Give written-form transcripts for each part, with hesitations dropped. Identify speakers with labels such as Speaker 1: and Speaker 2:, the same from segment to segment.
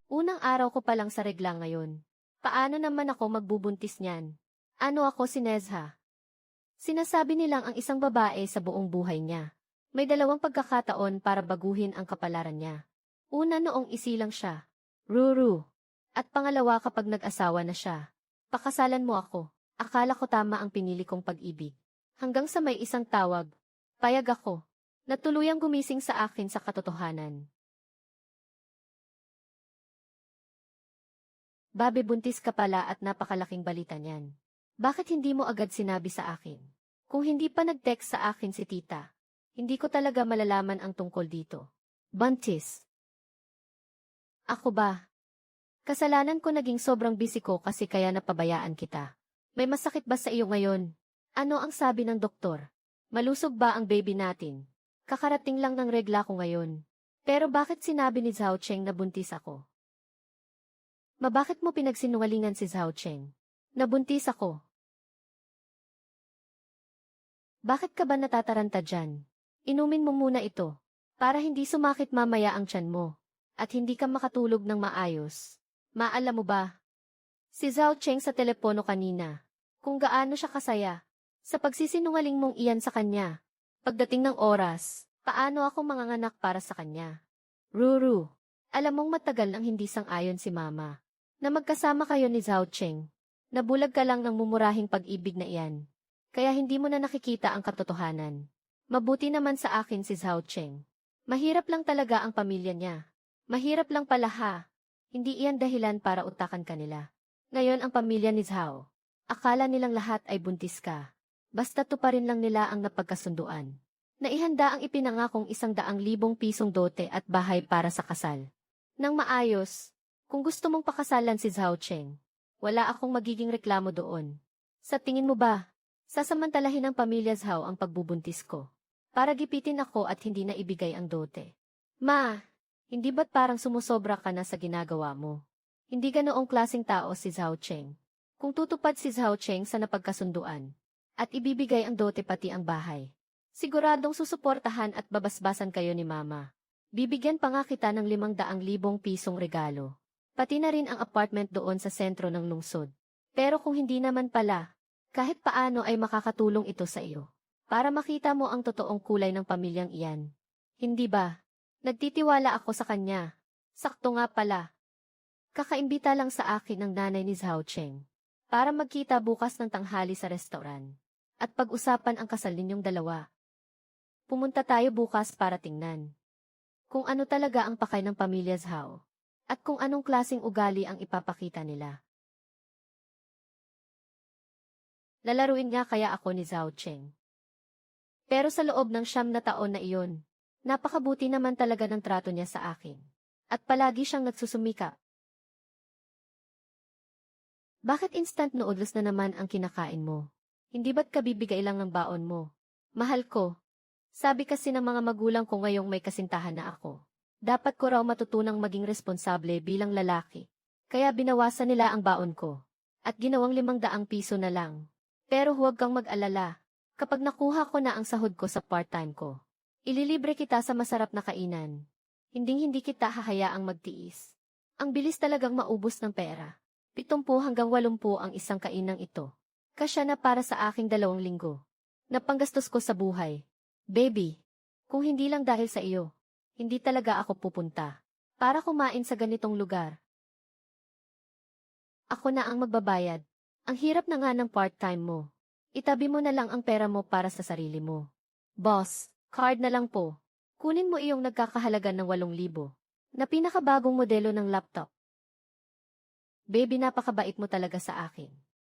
Speaker 1: Unang araw ko pa lang sa regla ngayon. Paano naman ako magbubuntis niyan? Ano ako si Nezha? Sinasabi nilang ang isang babae sa buong buhay niya. May dalawang pagkakataon para baguhin ang kapalaran niya. Una noong isilang siya. Ruru. At pangalawa kapag nag-asawa na siya. Pakasalan mo ako. Akala ko tama ang pinili kong pag-ibig. Hanggang sa may isang tawag. Payag ako. Natuluyang gumising sa akin sa katotohanan. Babe, buntis ka pala at napakalaking balita niyan. Bakit hindi mo agad sinabi sa akin? Kung hindi pa nag-text sa akin si tita, hindi ko talaga malalaman ang tungkol dito. Buntis. Ako ba? Kasalanan ko naging sobrang busy ko kasi kaya napabayaan kita. May masakit ba sa iyo ngayon? Ano ang sabi ng doktor? Malusog ba ang baby natin? Kakarating lang ng regla ko ngayon. Pero bakit sinabi ni Zhao Cheng na buntis ako? Bakit mo pinagsinungalingan si Zhao Cheng? Nabuntis ako. Bakit ka ba natataranta dyan? Inumin mo muna ito, para hindi sumakit mamaya ang tiyan mo, at hindi ka makatulog ng maayos. Maalam mo ba? Si Zhao Cheng sa telepono kanina, kung gaano siya kasaya, sa pagsisinungaling mong iyan sa kanya. Pagdating ng oras, paano ako manganganak para sa kanya? Ruru, alam mong matagal nang hindi sang-ayon si Mama. Na magkasama kayo ni Zhao Cheng. Nabulag ka lang ng mumurahing pag-ibig na iyan. Kaya hindi mo na nakikita ang katotohanan. Mabuti naman sa akin si Zhao Cheng. Mahirap lang talaga ang pamilya niya. Mahirap lang pala ha. Hindi iyan dahilan para utakan kanila. Ngayon ang pamilya ni Zhao. Akala nilang lahat ay buntis ka. Basta tuparin lang nila ang napagkasunduan. Naihanda ang ipinangakong 100,000 pisong dote at bahay para sa kasal. Nang maayos, kung gusto mong pakasalan si Zhao Cheng, wala akong magiging reklamo doon. Sa tingin mo ba, sasamantalahin ng pamilya Zhao ang pagbubuntis ko? Para gipitin ako at hindi na ibigay ang dote. Ma, hindi ba't parang sumusobra ka na sa ginagawa mo? Hindi ganoong klaseng tao si Zhao Cheng. Kung tutupad si Zhao Cheng sa napagkasunduan, at ibibigay ang dote pati ang bahay, siguradong susuportahan at babasbasan kayo ni Mama. Bibigyan pa nga kita ng 500,000 pisong regalo. Pati na rin ang apartment doon sa sentro ng lungsod. Pero kung hindi naman pala, kahit paano ay makakatulong ito sa iyo. Para makita mo ang totoong kulay ng pamilyang iyan. Hindi ba? Nagtitiwala ako sa kanya. Sakto nga pala. Kakaimbita lang sa akin ng nanay ni Zhao Cheng. Para magkita bukas ng tanghali sa restaurant. At pag-usapan ang kasal ninyong dalawa. Pumunta tayo bukas para tingnan kung ano talaga ang pakay ng pamilya Zhao. At kung anong klaseng ugali ang ipapakita nila. Lalaruin nga kaya ako ni Zhao Cheng. Pero sa loob ng 9 na taon na iyon, napakabuti naman talaga ng trato niya sa akin. At palagi siyang nagsusumikap. Bakit instant noodles na naman ang kinakain mo? Hindi ba't kabibigay lang ng baon mo? Mahal ko. Sabi kasi ng mga magulang ko ngayong may kasintahan na ako. Dapat ko raw matutunang maging responsable bilang lalaki. Kaya binawasan nila ang baon ko. At ginawang 500 piso na lang. Pero huwag kang mag-alala. Kapag nakuha ko na ang sahod ko sa part-time ko, ililibre kita sa masarap na kainan. Hinding-hindi kita hahayaang magtiis. Ang bilis talagang maubos ng pera. 70 hanggang 80 ang isang kainang ito. Kasya na para sa aking 2 linggo. Napanggastos ko sa buhay. Baby, kung hindi lang dahil sa iyo, hindi talaga ako pupunta para kumain sa ganitong lugar. Ako na ang magbabayad. Ang hirap na nga ng part-time mo. Itabi mo na lang ang pera mo para sa sarili mo. Boss, card na lang po. Kunin mo iyong nagkakahalaga ng 8,000 na pinakabagong modelo ng laptop. Baby, napakabait mo talaga sa akin.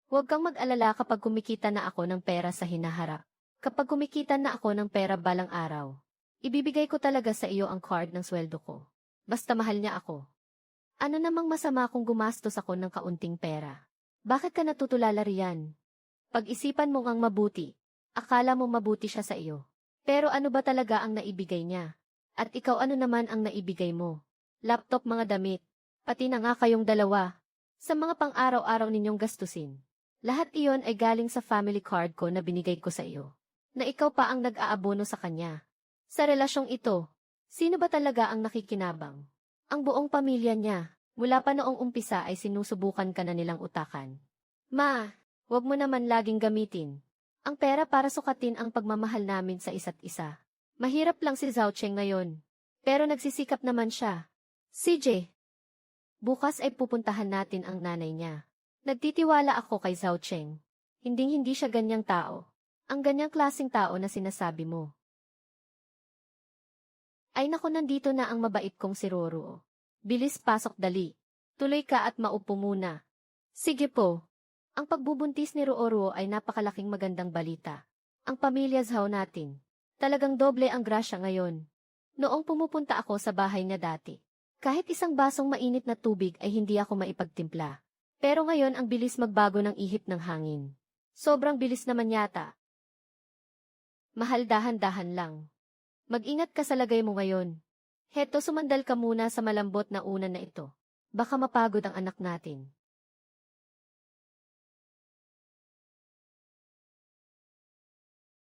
Speaker 1: Huwag kang mag-alala kapag kumikita na ako ng pera sa hinaharap. Kapag kumikita na ako ng pera balang araw, ibibigay ko talaga sa iyo ang card ng sweldo ko. Basta mahal niya ako. Ano namang masama kung gumastos ako ng kaunting pera? Bakit ka natutulala riyan? Pag-isipan mo ngang mabuti. Akala mo mabuti siya sa iyo. Pero ano ba talaga ang naibigay niya? At ikaw ano naman ang naibigay mo? Laptop, mga damit. Pati na nga kayong dalawa. Sa mga pang-araw-araw ninyong gastusin. Lahat iyon ay galing sa family card ko na binigay ko sa iyo. Na ikaw pa ang nag-aabono sa kanya. Sa relasyong ito, sino ba talaga ang nakikinabang? Ang buong pamilya niya. Mula pa noong umpisa ay sinusubukan ka na nilang utakan. Ma, huwag mo naman laging gamitin ang pera para sukatin ang pagmamahal namin sa isa't isa. Mahirap lang si Zhao Cheng ngayon. Pero nagsisikap naman siya. CJ, bukas ay pupuntahan natin ang nanay niya. Nagtitiwala ako kay Zhao Cheng. Hinding-hindi siya ganyang tao. Ang ganyang klaseng tao na sinasabi mo. Ay naku, nandito na ang mabait kong si Roro. Bilis, pasok, dali. Tuloy ka at maupo muna. Sige po. Ang pagbubuntis ni Roro ay napakalaking magandang balita. Ang pamilya Zhao natin. Talagang doble ang grasya ngayon. Noong pumupunta ako sa bahay niya dati, kahit isang basong mainit na tubig ay hindi ako maipagtimpla. Pero ngayon ang bilis magbago ng ihip ng hangin. Sobrang bilis naman yata. Mahal, dahan-dahan lang. Mag-ingat ka sa lagay mo ngayon. Heto, sumandal ka muna sa malambot na unan na ito. Baka mapagod ang anak natin.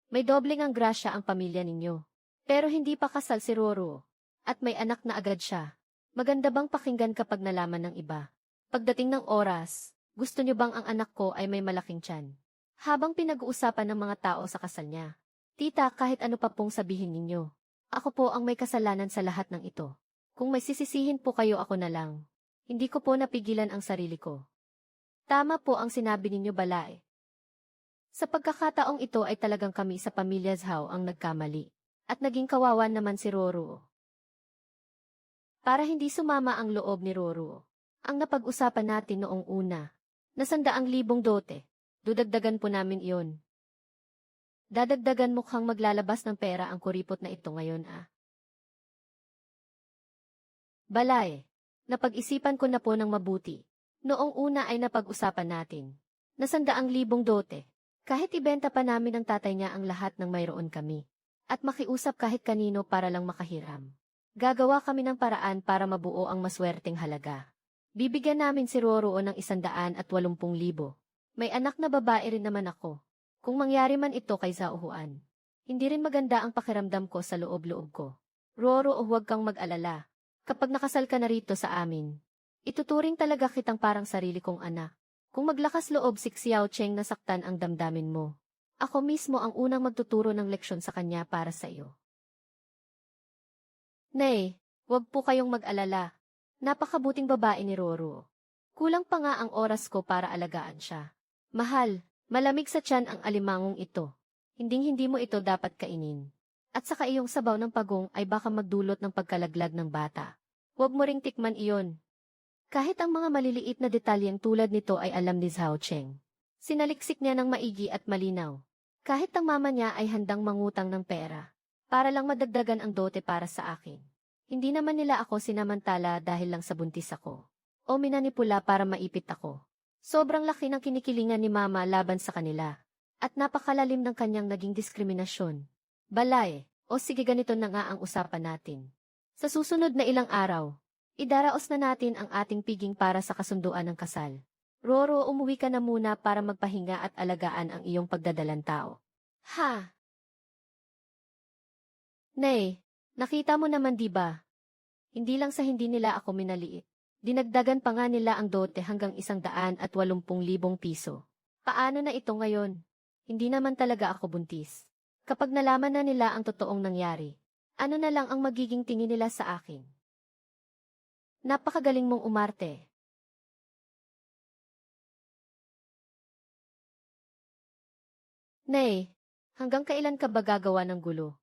Speaker 1: May dobleng ang grasya ang pamilya ninyo. Pero hindi pa kasal si Roro. At may anak na agad siya. Maganda bang pakinggan kapag nalaman ng iba? Pagdating ng oras, gusto niyo bang ang anak ko ay may malaking tiyan? Habang pinag-uusapan ng mga tao sa kasal niya. Tita, kahit ano pa pong sabihin ninyo. Ako po ang may kasalanan sa lahat ng ito. Kung may sisisihin po kayo, ako na lang. Hindi ko po napigilan ang sarili ko. Tama po ang sinabi ninyo, Balay. Sa pagkakataong ito ay talagang kami sa pamilya Zhao ang nagkamali. At naging kawawa naman si Roro. Para hindi sumama ang loob ni Roro, ang napag-usapan natin noong una, na 100,000 dote, dudagdagan po namin iyon. Dadagdagan, mukhang maglalabas ng pera ang kuripot na ito ngayon Balay, napag-isipan ko na po ng mabuti. Noong una ay napag-usapan natin na 100,000 dote. Kahit ibenta pa namin ng tatay niya ang lahat ng mayroon kami. At makiusap kahit kanino para lang makahiram. Gagawa kami ng paraan para mabuo ang maswerteng halaga. Bibigyan namin si Roro ng 180,000. May anak na babae rin naman ako. Kung mangyari man ito kay Zhao Huan, hindi rin maganda ang pakiramdam ko sa loob-loob ko. Roro, huwag kang mag-alala. Kapag nakasal ka na rito sa amin, ituturing talaga kitang parang sarili kong anak. Kung maglakas loob si Xiao Cheng na saktan ang damdamin mo, ako mismo ang unang magtuturo ng leksyon sa kanya para sa iyo. Nay, huwag po kayong mag-alala. Napakabuting babae ni Roro. Kulang pa nga ang oras ko para alagaan siya. Mahal, malamig sa tiyan ang alimangong ito. Hinding-hindi mo ito dapat kainin. At saka iyong sabaw ng pagong ay baka magdulot ng pagkalaglag ng bata. Huwag mo ring tikman iyon. Kahit ang mga maliliit na detalyeng tulad nito ay alam ni Zhao Cheng. Sinaliksik niya ng maigi at malinaw. Kahit ang mama niya ay handang mangutang ng pera, para lang madagdagan ang dote para sa akin. Hindi naman nila ako sinamantala dahil lang sa buntis ako. O minanipula para maipit ako. Sobrang laki ng kinikilingan ni mama laban sa kanila. At napakalalim ng kanyang naging diskriminasyon. Balay, o sige, ganito na nga ang usapan natin. Sa susunod na ilang araw, idaraos na natin ang ating piging para sa kasunduan ng kasal. Roro, umuwi ka na muna para magpahinga at alagaan ang iyong pagdadalang tao. Ha? Nay, nakita mo naman, di ba? Hindi lang sa hindi nila ako minaliit. Dinagdagan pa nga nila ang dote hanggang 180,000 piso. Paano na ito ngayon? Hindi naman talaga ako buntis. Kapag nalaman na nila ang totoong nangyari, ano na lang ang magiging tingin nila sa akin? Napakagaling mong umarte. Nay, hanggang kailan ka ba gagawa ng gulo?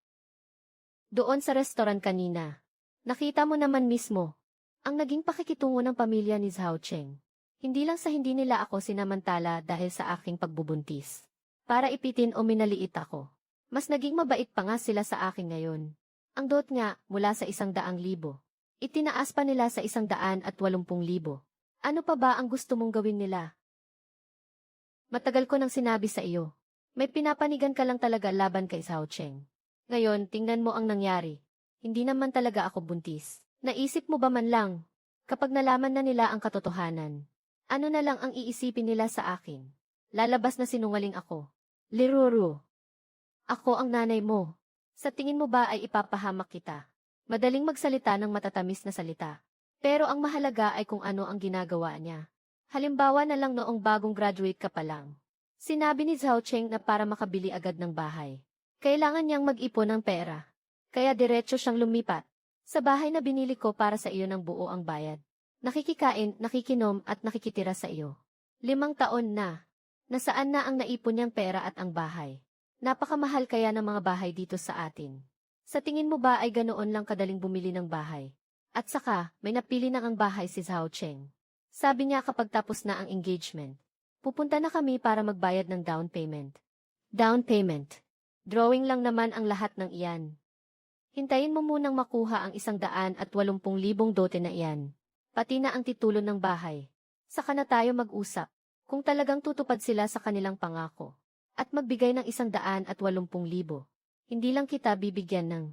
Speaker 1: Doon sa restaurant kanina, nakita mo naman mismo, ang naging pakikitungo ng pamilya ni Zhao Cheng. Hindi lang sa hindi nila ako sinamantala dahil sa aking pagbubuntis. Para ipitin o minaliit ako. Mas naging mabait pa nga sila sa akin ngayon. Ang dot nga, mula sa 100,000. Itinaas pa nila sa 180,000. Ano pa ba ang gusto mong gawin nila? Matagal ko nang sinabi sa iyo. May pinapanigan ka lang talaga laban kay Zhao Cheng. Ngayon, tingnan mo ang nangyari. Hindi naman talaga ako buntis. Naisip mo ba man lang, kapag nalaman na nila ang katotohanan, ano na lang ang iisipin nila sa akin? Lalabas na sinungaling ako. Liruru. Ako ang nanay mo. Sa tingin mo ba ay ipapahamak kita? Madaling magsalita ng matatamis na salita. Pero ang mahalaga ay kung ano ang ginagawa niya. Halimbawa na lang noong bagong graduate ka pa lang. Sinabi ni Zhao Cheng na para makabili agad ng bahay, kailangan niyang mag-ipon ng pera. Kaya diretso siyang lumipat sa bahay na binili ko para sa iyo ng buo ang bayad. Nakikikain, nakikinom at nakikitira sa iyo. 5 taon na. Nasaan na ang naipon niyang pera at ang bahay? Napakamahal kaya ng mga bahay dito sa atin. Sa tingin mo ba ay ganoon lang kadaling bumili ng bahay? At saka, may napili na ang bahay si Zhao Cheng. Sabi niya kapag tapos na ang engagement, pupunta na kami para magbayad ng down payment. Down payment. Drawing lang naman ang lahat ng iyan. Hintayin mo munang makuha ang 180,000 dote na iyan. Pati na ang titulo ng bahay. Saka na tayo mag-usap. Kung talagang tutupad sila sa kanilang pangako. At magbigay ng 180,000. Hindi lang kita bibigyan ng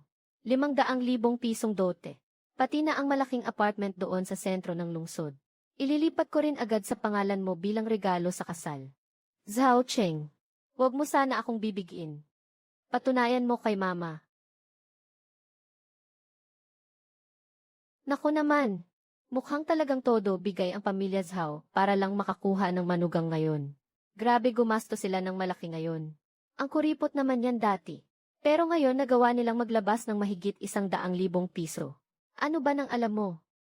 Speaker 1: 500,000 pisong dote. Pati na ang malaking apartment doon sa sentro ng lungsod. Ililipat ko rin agad sa pangalan mo bilang regalo sa kasal. Zhao Cheng, huwag mo sana akong bibigin. Patunayan mo kay mama. Naku naman, mukhang talagang todo bigay ang pamilya Zhao para lang makakuha ng manugang ngayon. Grabe gumasto sila ng malaki ngayon. Ang kuripot naman yan dati. Pero ngayon nagawa nilang maglabas ng mahigit 100,000 piso. Ano ba nang alam mo?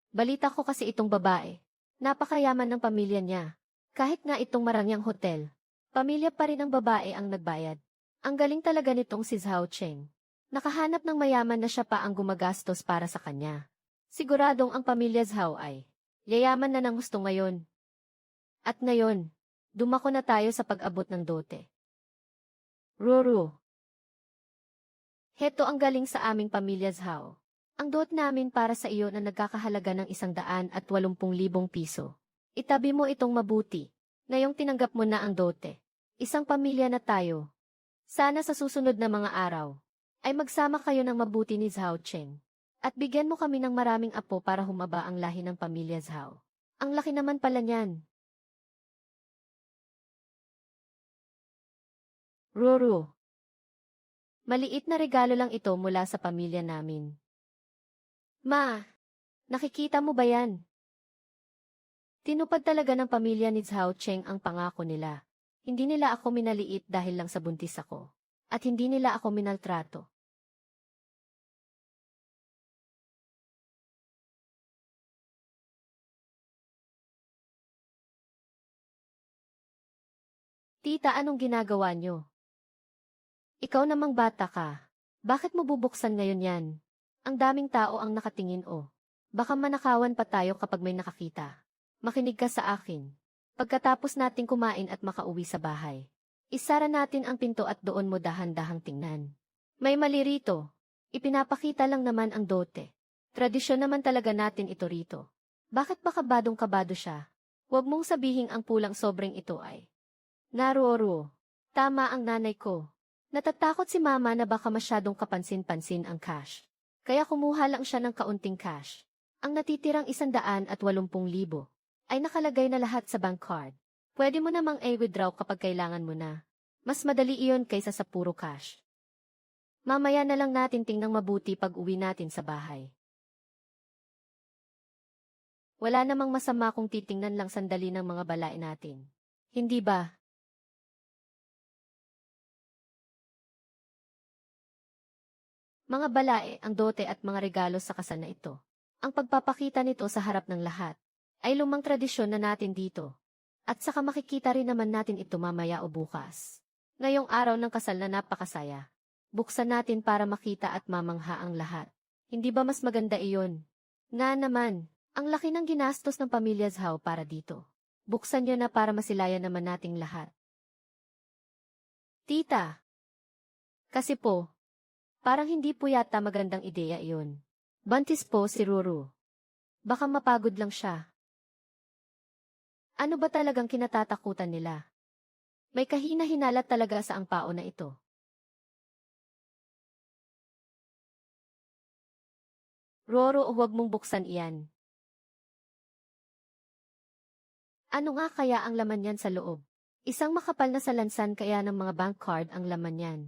Speaker 1: Balita ko kasi itong babae. Napakayaman ng pamilya niya. Kahit nga itong marangyang hotel. Pamilya pa rin ang babae ang nagbayad. Ang galing talaga nitong si Zhao Cheng. Nakahanap ng mayaman na siya pa ang gumagastos para sa kanya. Siguradong ang pamilya Zhao ay yayaman na ng gusto ngayon. At ngayon, dumako na tayo sa pag-abot ng dote. Ruru. Heto ang galing sa aming pamilya Zhao. Ang dote namin para sa iyo na nagkakahalaga ng 180,000 piso. Itabi mo itong mabuti. Ngayong tinanggap mo na ang dote. Isang pamilya na tayo. Sana sa susunod na mga araw ay magsama kayo ng mabuti ni Zhao Cheng. At bigyan mo kami ng maraming apo para humaba ang lahi ng pamilya Zhao. Ang laki naman pala niyan. Ruru. Maliit na regalo lang ito mula sa pamilya namin. Ma, nakikita mo ba yan? Tinupad talaga ng pamilya ni Zhao Cheng ang pangako nila. Hindi nila ako minaliit dahil lang sa buntis ako. At hindi nila ako minaltrato. Tita, anong ginagawa nyo? Ikaw namang bata ka. Bakit mo bubuksan ngayon yan? Ang daming tao ang nakatingin o. Baka manakawan pa tayo kapag may nakakita. Makinig ka sa akin. Pagkatapos nating kumain at makauwi sa bahay, isara natin ang pinto at doon mo dahan-dahang tingnan. May mali rito. Ipinapakita lang naman ang dote. Tradisyon naman talaga natin ito rito. Bakit ba kabadong-kabado siya? Huwag mong sabihing ang pulang sobrang ito ay Naroro. Tama ang nanay ko. Natatakot si mama na baka masyadong kapansin-pansin ang cash. Kaya kumuha lang siya ng kaunting cash. Ang natitirang 180,000 ay nakalagay na lahat sa bank card. Pwede mo namang i-withdraw kapag kailangan mo na. Mas madali iyon kaysa sa puro cash. Mamaya na lang natin tingnan mabuti pag uwi natin sa bahay. Wala namang masama kung titingnan lang sandali ng mga balai natin. Hindi ba? Mga balae, ang dote at mga regalo sa kasal na ito. Ang pagpapakita nito sa harap ng lahat ay lumang tradisyon na natin dito. At saka makikita rin naman natin ito mamaya o bukas. Ngayong araw ng kasal na napakasaya. Buksan natin para makita at mamangha ang lahat. Hindi ba mas maganda iyon? Nga naman, ang laki ng ginastos ng pamilya Zhao para dito. Buksan niyo na para masilayan naman nating lahat. Tita! Kasi po, parang hindi po yata magandang ideya iyon. Buntis po si Ruru. Baka mapagod lang siya. Ano ba talagang kinatatakutan nila? May kahina-hinala talaga sa ang pao na ito. Roro, huwag mong buksan iyan. Ano nga kaya ang laman yan sa loob? Isang makapal na salansan kaya ng mga bank card ang laman yan.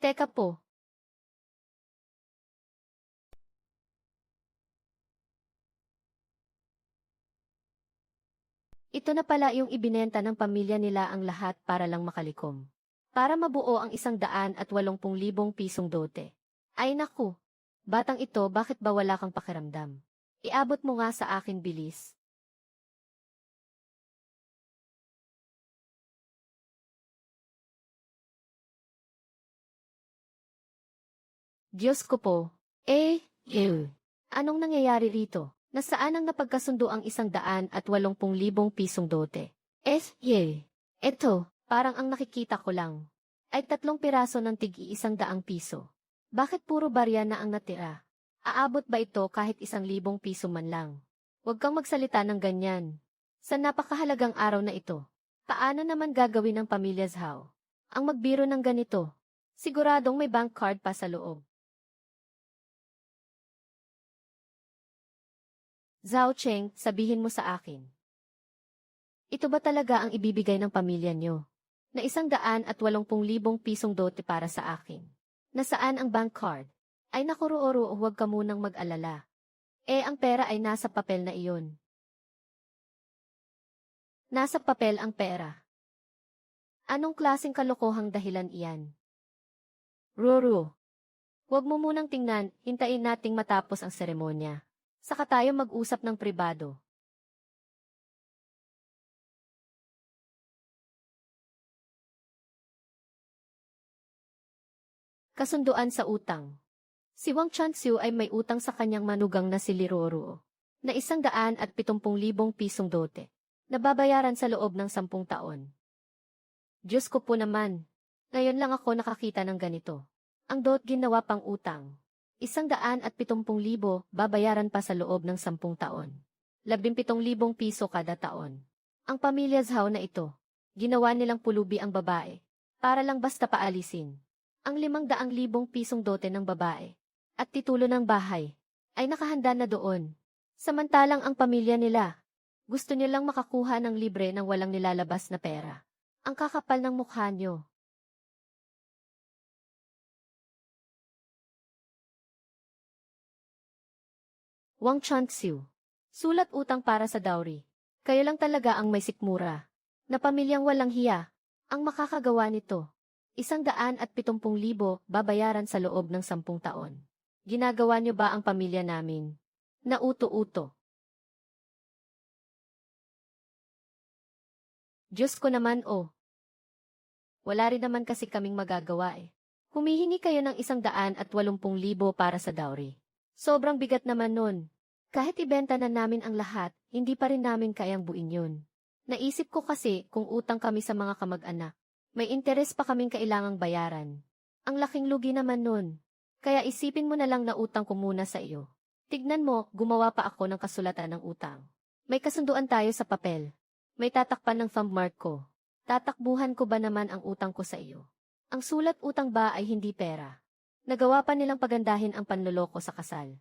Speaker 1: Teka po. Ito na pala yung ibinenta ng pamilya nila ang lahat para lang makalikom. Para mabuo ang 180,000 pisong dote. Ay naku! Batang ito, bakit ba wala kang pakiramdam? Iabot mo nga sa akin bilis. Diyos ko po. Ew. Anong nangyayari rito? Nasaan ang napagkasundo ang 180,000 pisong dote? Eto, parang ang nakikita ko lang. Ay 3 piraso ng tig-100 piso. Bakit puro barya na ang natira? Aabot ba ito kahit 1,000 piso man lang? Huwag kang magsalita ng ganyan. Sa napakahalagang araw na ito, paano naman gagawin ng pamilya Zhao? Ang magbiro ng ganito, siguradong may bank card pa sa loob. Zhao Cheng, sabihin mo sa akin. Ito ba talaga ang ibibigay ng pamilya nyo? Na 180,000 pisong dote para sa akin. Nasaan ang bank card? Ay naku Ruoro, huwag ka munang mag-alala. Ang pera ay nasa papel na iyon. Nasa papel ang pera. Anong klaseng kalokohang dahilan iyan? Ruoro, huwag mo munang tingnan, hintayin nating matapos ang seremonya. Saka tayo mag-usap ng pribado. Kasunduan sa utang. Si Wang Chanxiu ay may utang sa kanyang manugang na si Liroro na 170,000 pisong dote. Nababayaran sa loob ng 10 taon. Diyos ko po naman. Ngayon lang ako nakakita ng ganito. Ang dot ginawa pang utang. 170,000 babayaran pa sa loob ng 10 taon. 17,000 piso kada taon. Ang pamilya Zhao na ito, ginawa nilang pulubi ang babae, para lang basta paalisin. Ang 500,000 pisong dote ng babae, at titulo ng bahay, ay nakahanda na doon. Samantalang ang pamilya nila, gusto nilang makakuha ng libre ng walang nilalabas na pera. Ang kakapal ng mukha nyo. Wang Chanxiu. Sulat utang para sa dowry. Kayo lang talaga ang may sikmura. Na pamilyang walang hiya. Ang makakagawa nito. 170,000 babayaran sa loob ng 10 taon. Ginagawa nyo ba ang pamilya namin? Nauto-uto. Diyos ko naman Wala rin naman kasi kaming magagawa Humihingi kayo ng 180,000 para sa dowry. Sobrang bigat naman nun. Kahit ibenta na namin ang lahat, hindi pa rin namin kayang buin yun. Naisip ko kasi kung utang kami sa mga kamag-anak, may interes pa kaming kailangang bayaran. Ang laking lugi naman nun. Kaya isipin mo na lang na utang ko muna sa iyo. Tignan mo, gumawa pa ako ng kasulatan ng utang. May kasunduan tayo sa papel. May tatakpan ng thumb mark ko. Tatakbuhan ko ba naman ang utang ko sa iyo? Ang sulat utang ba ay hindi pera? Nagawa pa nilang pagandahin ang panloloko sa kasal.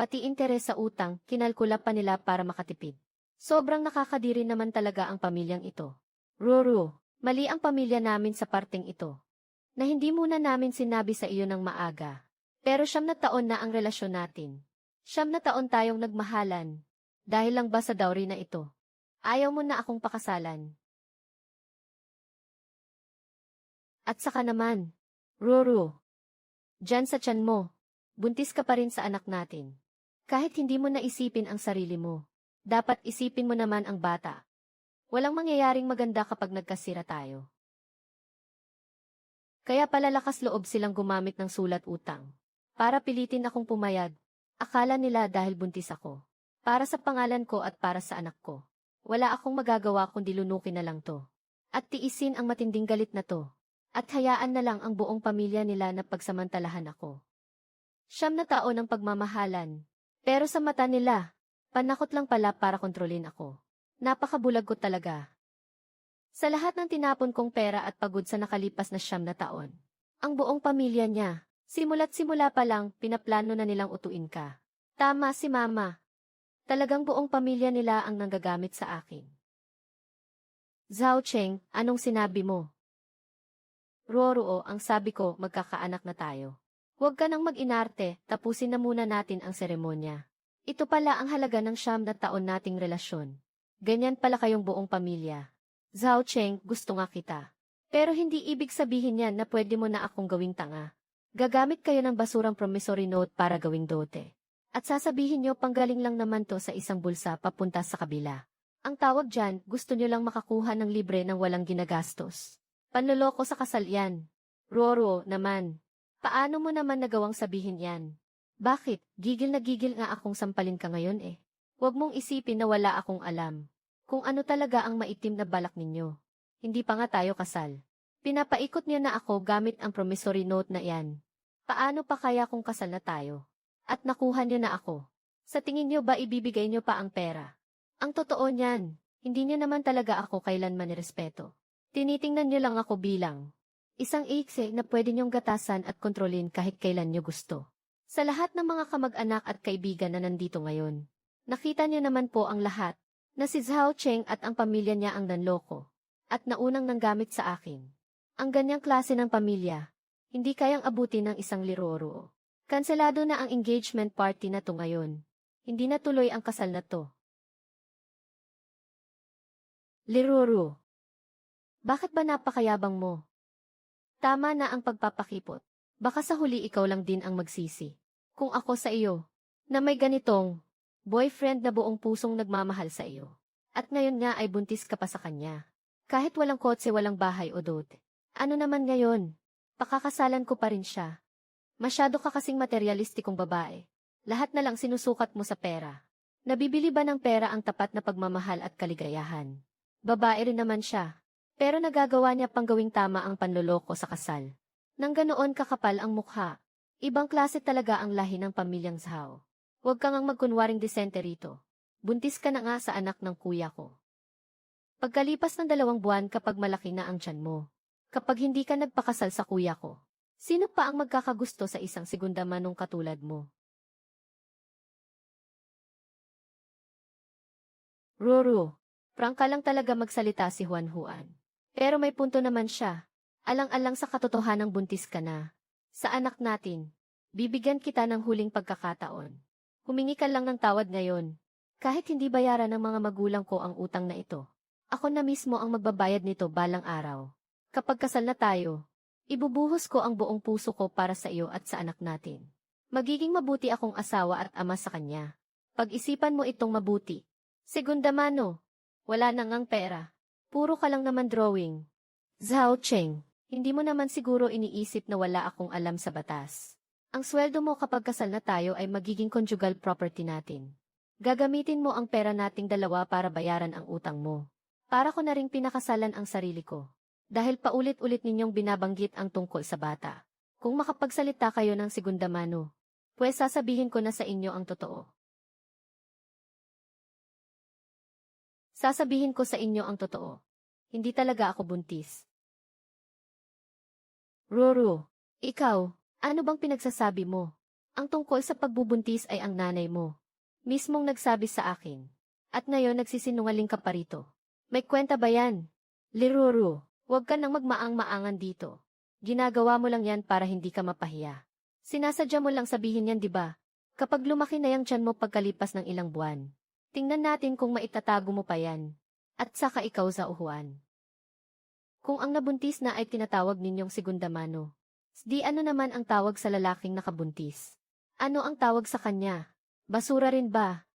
Speaker 1: Pati interes sa utang, kinalkula pa nila para makatipid. Sobrang nakakadiri naman talaga ang pamilyang ito. Ruru, mali ang pamilya namin sa parteng ito. Na hindi muna namin sinabi sa iyo ng maaga. Pero 9 na taon na ang relasyon natin. 9 na taon tayong nagmahalan. Dahil lang ba sa dowry na ito? Ayaw mo na akong pakasalan. At saka naman, Ruru, diyan sa tiyan mo, buntis ka pa rin sa anak natin. Kahit hindi mo naisipin ang sarili mo, dapat isipin mo naman ang bata. Walang mangyayaring maganda kapag nagkasira tayo. Kaya pala lakas loob silang gumamit ng sulat utang. Para pilitin akong pumayag. Akala nila dahil buntis ako. Para sa pangalan ko at para sa anak ko. Wala akong magagawa kundi lunukin na lang to. At tiisin ang matinding galit na to. At hayaan na lang ang buong pamilya nila na pagsamantalahan ako. 9 na taon ang pagmamahalan. Pero sa mata nila, panakot lang pala para kontrolin ako. Napakabulag ko talaga. Sa lahat ng tinapon kong pera at pagod sa nakalipas na 9 na taon, ang buong pamilya niya, simula't simula pa lang, pinaplano na nilang utuin ka. Tama si Mama. Talagang buong pamilya nila ang nanggagamit sa akin. Zhao Cheng, anong sinabi mo? Ruo, ang sabi ko, magkakaanak na tayo. Huwag ka nang mag-inarte, tapusin na muna natin ang seremonya. Ito pala ang halaga ng 9 na taon nating relasyon. Ganyan pala kayong buong pamilya. Zhao Cheng, gusto nga kita. Pero hindi ibig sabihin yan na pwede mo na akong gawing tanga. Gagamit kayo ng basurang promissory note para gawing dote. At sasabihin nyo panggaling lang naman to sa isang bulsa papunta sa kabila. Ang tawag dyan, gusto nyo lang makakuha ng libre ng walang ginagastos. Panloloko sa kasal yan. Roro, naman. Paano mo naman nagawang sabihin yan? Bakit? Gigil na gigil nga akong sampalin ka ngayon eh. Huwag mong isipin na wala akong alam. Kung ano talaga ang maitim na balak ninyo. Hindi pa nga tayo kasal. Pinapaikot niyo na ako gamit ang promissory note na yan. Paano pa kaya kung kasal na tayo? At nakuha niyo na ako. Sa tingin niyo ba ibibigay niyo pa ang pera? Ang totoo niyan, hindi niyo naman talaga ako kailanman nirespeto. Tinitingnan niyo lang ako bilang isang ikse na pwede niyong gatasan at kontrolin kahit kailan niyo gusto. Sa lahat ng mga kamag-anak at kaibigan na nandito ngayon, nakita niyo naman po ang lahat, na si Zhao Cheng at ang pamilya niya ang nanloko, at naunang nanggamit sa akin. Ang ganyang klase ng pamilya, hindi kayang abutin ng isang liroro. Kanselado na ang engagement party na to ngayon. Hindi na tuloy ang kasal na to. Liroro. Bakit ba napakayabang mo? Tama na ang pagpapakipot. Baka sa huli ikaw lang din ang magsisi. Kung ako sa iyo, na may ganitong boyfriend na buong pusong nagmamahal sa iyo. At ngayon nga ay buntis ka pa sa kanya. Kahit walang kotse, walang bahay o dote. Ano naman ngayon? Pakakasalan ko pa rin siya. Masyado ka kasing materialistikong babae. Lahat na lang sinusukat mo sa pera. Nabibili ba ng pera ang tapat na pagmamahal at kaligayahan? Babae rin naman siya. Pero nagagawa niya pang gawing tama ang panloloko sa kasal. Nang ganoon kakapal ang mukha. Ibang klase talaga ang lahi ng pamilyang Zhao. Huwag kang ang magkunwaring disente rito. Buntis ka na nga sa anak ng kuya ko. Pagkalipas ng 2 buwan kapag malaki na ang tiyan mo. Kapag hindi ka nagpakasal sa kuya ko. Sino pa ang magkakagusto sa isang segunda manong katulad mo? Roro, prangka lang talaga magsalita si Juan Juan. Pero may punto naman siya. Alang-alang sa katotohanang buntis ka na. Sa anak natin, bibigyan kita ng huling pagkakataon. Humingi ka lang ng tawad ngayon. Kahit hindi bayaran ng mga magulang ko ang utang na ito. Ako na mismo ang magbabayad nito balang araw. Kapag kasal na tayo, ibubuhos ko ang buong puso ko para sa iyo at sa anak natin. Magiging mabuti akong asawa at ama sa kanya. Pag-isipan mo itong mabuti. Segunda mano, wala nang ang pera. Puro ka lang naman drawing. Zhao Cheng, hindi mo naman siguro iniisip na wala akong alam sa batas. Ang sweldo mo kapag kasal na tayo ay magiging conjugal property natin. Gagamitin mo ang pera nating dalawa para bayaran ang utang mo. Para ko na ring pinakasalan ang sarili ko. Dahil paulit-ulit ninyong binabanggit ang tungkol sa bata. Kung makapagsalita kayo ng segunda mano, pues sasabihin ko na sa inyo ang totoo. Sasabihin ko sa inyo ang totoo. Hindi talaga ako buntis. Roro, ikaw, ano bang pinagsasabi mo? Ang tungkol sa pagbubuntis ay ang nanay mo. Mismong nagsabi sa akin. At ngayon nagsisinungaling ka pa rito. May kwenta ba yan? Liroro, huwag ka nang magmaang-maangan dito. Ginagawa mo lang yan para hindi ka mapahiya. Sinasadya mo lang sabihin yan, di ba? Kapag lumaki na yung tiyan mo pagkalipas ng ilang buwan. Tingnan natin kung maitatago mo pa yan. At saka ikaw sa uhuan. Kung ang nabuntis na ay tinatawag ninyong segunda mano, di ano naman ang tawag sa lalaking nakabuntis? Ano ang tawag sa kanya? Basura rin ba?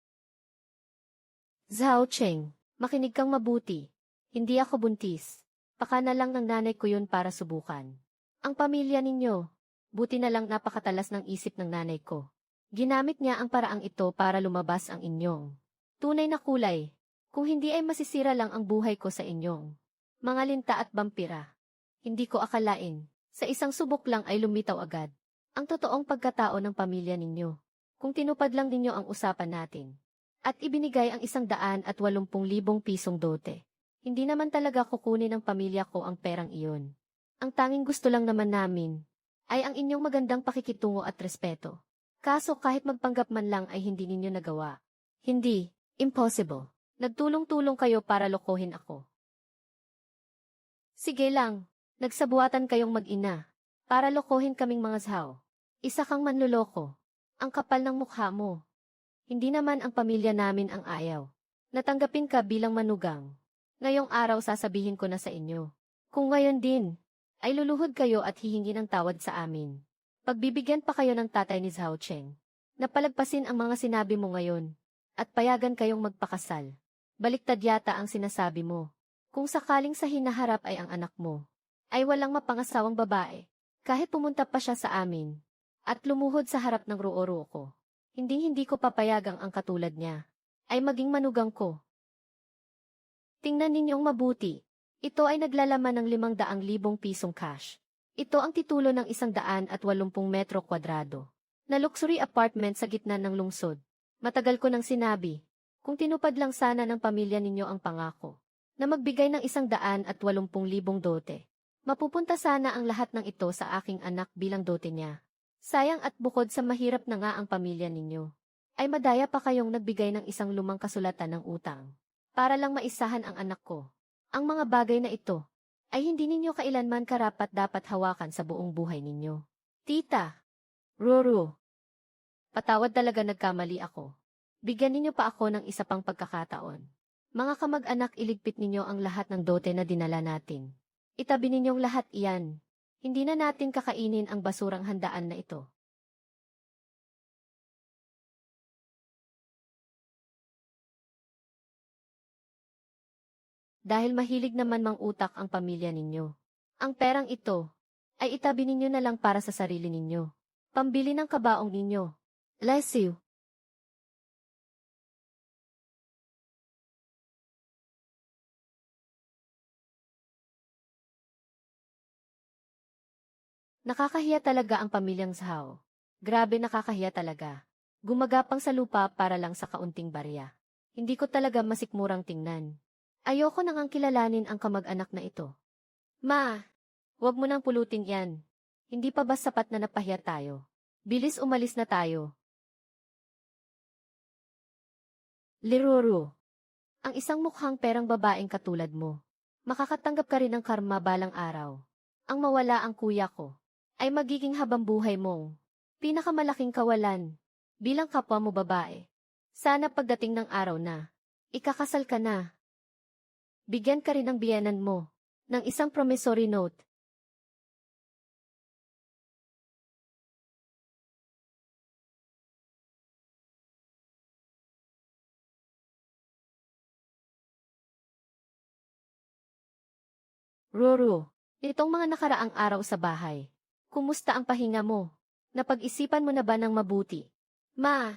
Speaker 1: Zhao Cheng, makinig kang mabuti. Hindi ako buntis. Baka na lang ng nanay ko yun para subukan. Ang pamilya ninyo, buti na lang napakatalas ng isip ng nanay ko. Ginamit niya ang paraang ito para lumabas ang inyong tunay na kulay. Kung hindi ay masisira lang ang buhay ko sa inyong mga linta at vampira. Hindi ko akalain, sa isang subok lang ay lumitaw agad ang totoong pagkatao ng pamilya ninyo. Kung tinupad lang ninyo ang usapan natin, at ibinigay ang 180,000 pisong dote, hindi naman talaga kukunin ng pamilya ko ang perang iyon. Ang tanging gusto lang naman namin, ay ang inyong magandang pakikitungo at respeto. Kaso kahit magpanggap man lang ay hindi ninyo nagawa. Hindi, impossible. Nagtulong-tulong kayo para lokohin ako. Sige lang, nagsabuatan kayong mag-ina, para lokohin kaming mga Zhao. Isa kang manloloko. Ang kapal ng mukha mo. Hindi naman ang pamilya namin ang ayaw. Natanggapin ka bilang manugang. Ngayong araw sasabihin ko na sa inyo. Kung ngayon din, ay luluhod kayo at hihingi ng tawad sa amin. Pagbibigyan pa kayo ng tatay ni Zhao Cheng. Napalagpasin ang mga sinabi mo ngayon. At payagan kayong magpakasal. Baliktad yata ang sinasabi mo. Kung sakaling sa hinaharap ay ang anak mo, ay walang mapangasawang babae. Kahit pumunta pa siya sa amin, at lumuhod sa harap ng ruoro ko, hindi ko papayagang ang katulad niya, ay maging manugang ko. Tingnan ninyong mabuti. Ito ay naglalaman ng 500,000 pisong cash. Ito ang titulo ng 180 metro kwadrado, na luxury apartment sa gitna ng lungsod. Matagal ko nang sinabi, kung tinupad lang sana ng pamilya ninyo ang pangako, na magbigay ng 180,000 dote. Mapupunta sana ang lahat ng ito sa aking anak bilang dote niya. Sayang at bukod sa mahirap na nga ang pamilya ninyo, ay madaya pa kayong nagbigay ng isang lumang kasulatan ng utang, para lang maisahan ang anak ko. Ang mga bagay na ito, ay hindi ninyo kailanman karapat dapat hawakan sa buong buhay ninyo. Tita, Ruru, patawad talaga nagkamali ako. Bigyan ninyo pa ako ng isa pang pagkakataon. Mga kamag-anak, iligpit ninyo ang lahat ng dote na dinala natin. Itabi ninyong lahat iyan. Hindi na natin kakainin ang basurang handaan na ito. Dahil mahilig naman mang-utak ang pamilya ninyo. Ang perang ito, ay itabi ninyo na lang para sa sarili ninyo. Pambili ng kabaong ninyo. Bless you. Nakakahiya talaga ang pamilyang Zhao. Grabe, nakakahiya talaga. Gumagapang sa lupa para lang sa kaunting barya. Hindi ko talaga masikmurang tingnan. Ayoko nang kilalanin ang kamag-anak na ito. Ma, huwag mo nang pulutin yan. Hindi pa ba sapat na napahiya tayo? Bilis, umalis na tayo. Liruru, ang isang mukhang perang babaeng katulad mo, makakatanggap ka rin ng karma balang araw. Ang mawala ang kuya ko, ay magiging habambuhay mong pinakamalaking kawalan bilang kapwa mo babae. Sana pagdating ng araw na ikakasal ka na, bigyan ka rin ng biyenan mo ng isang promissory note. Ruru, itong mga nakaraang araw sa bahay, kumusta ang pahinga mo? Napag-isipan mo na ba ng mabuti? Ma,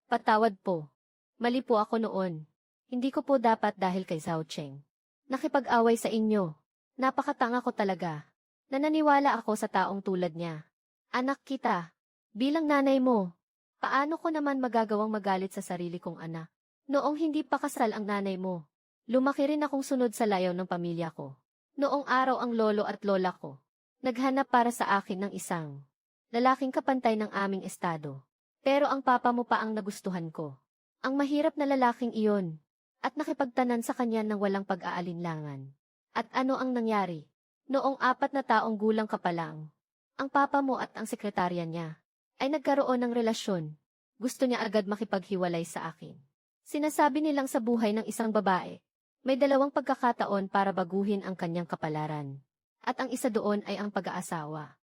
Speaker 1: patawad po. Mali po ako noon. Hindi ko po dapat dahil kay Zhao Cheng nakipag-away sa inyo. Napakatanga ko talaga. Nananiwala ako sa taong tulad niya. Anak kita. Bilang nanay mo, paano ko naman magagawang magalit sa sarili kong anak? Noong hindi pa kasal ang nanay mo, lumaki rin akong sunod sa layaw ng pamilya ko. Noong araw ang lolo at lola ko, naghanap para sa akin ng isang lalaking kapantay ng aming estado. Pero ang papa mo pa ang nagustuhan ko. Ang mahirap na lalaking iyon, at nakipagtanan sa kanya ng walang pag-aalinlangan. At ano ang nangyari? Noong 4 na taong gulang ka pa lang, ang papa mo at ang sekretarya niya ay nagkaroon ng relasyon. Gusto niya agad makipaghiwalay sa akin. Sinasabi nilang sa buhay ng isang babae, may 2 pagkakataon para baguhin ang kanyang kapalaran. At ang isa doon ay ang pag-aasawa.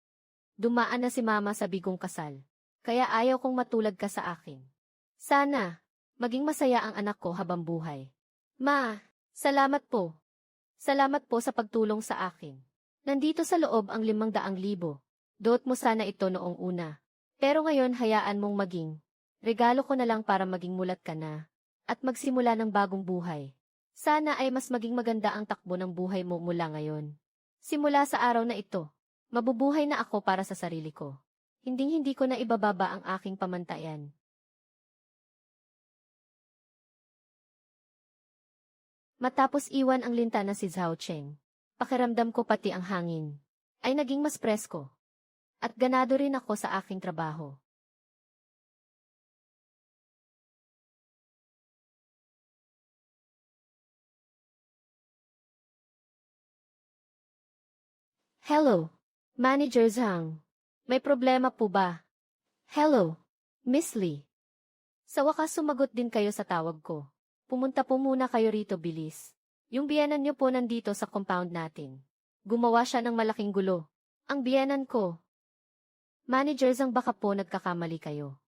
Speaker 1: Dumaan na si mama sa bigong kasal, kaya ayaw kong matulad ka sa akin. Sana, maging masaya ang anak ko habang buhay. Ma, salamat po. Salamat po sa pagtulong sa akin. Nandito sa loob ang 500,000. Dot mo sana ito noong una. Pero ngayon hayaan mong maging. Regalo ko na lang para maging mulat ka na. At magsimula ng bagong buhay. Sana ay mas maging maganda ang takbo ng buhay mo mula ngayon. Simula sa araw na ito, mabubuhay na ako para sa sarili ko. Hindi ko na ibababa ang aking pamantayan. Matapos iwan ang lintana si Zhao Cheng, pakiramdam ko pati ang hangin ay naging mas presko. At ganado rin ako sa aking trabaho. Hello, Manager Zhang. May problema po ba? Hello, Miss Lee. Sa wakas sumagot din kayo sa tawag ko. Pumunta po muna kayo rito, bilis. Yung biyenan niyo po nandito sa compound natin. Gumawa siya ng malaking gulo. Ang biyenan ko. Manager Zhang, baka po nagkakamali kayo.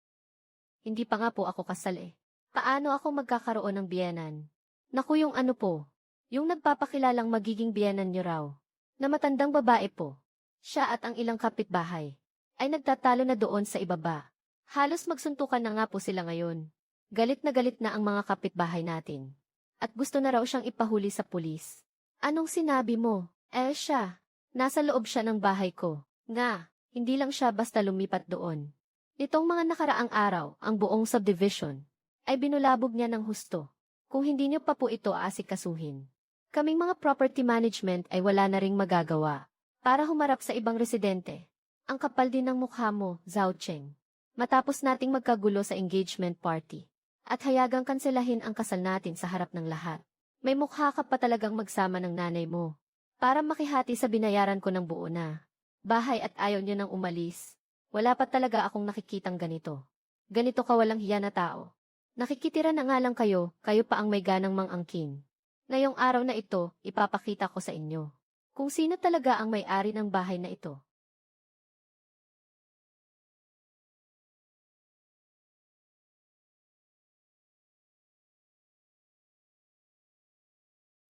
Speaker 1: Hindi pa nga po ako kasal eh. Paano ako magkakaroon ng biyenan? Naku, yung ano po. Yung nagpapakilalang magiging biyenan niyo raw. Na matandang babae po. Siya at ang ilang kapitbahay ay nagtatalo na doon sa ibaba. Halos magsuntukan na nga po sila ngayon. Galit na ang mga kapitbahay natin. At gusto na raw siyang ipahuli sa pulis. Anong sinabi mo? Siya. Nasa loob siya ng bahay ko. Nga, hindi lang siya basta lumipat doon. Nitong mga nakaraang araw, ang buong subdivision ay binulabog niya ng husto. Kung hindi niyo pa po ito aasikasuhin. Kaming mga property management ay wala na ring magagawa para humarap sa ibang residente. Ang kapal din ng mukha mo, Zhao Cheng. Matapos nating magkagulo sa engagement party at hayagang kanselahin ang kasal natin sa harap ng lahat. May mukha ka pa talagang magsama ng nanay mo para makihati sa binayaran ko ng buo na bahay at ayaw niyo nang umalis. Wala pa talaga akong nakikitang ganito. Ganito kawalang hiya na tao. Nakikitira na nga lang kayo pa ang may ganang mangangkin. Ngayong araw na ito, ipapakita ko sa inyo kung sino talaga ang may-ari ng bahay na ito.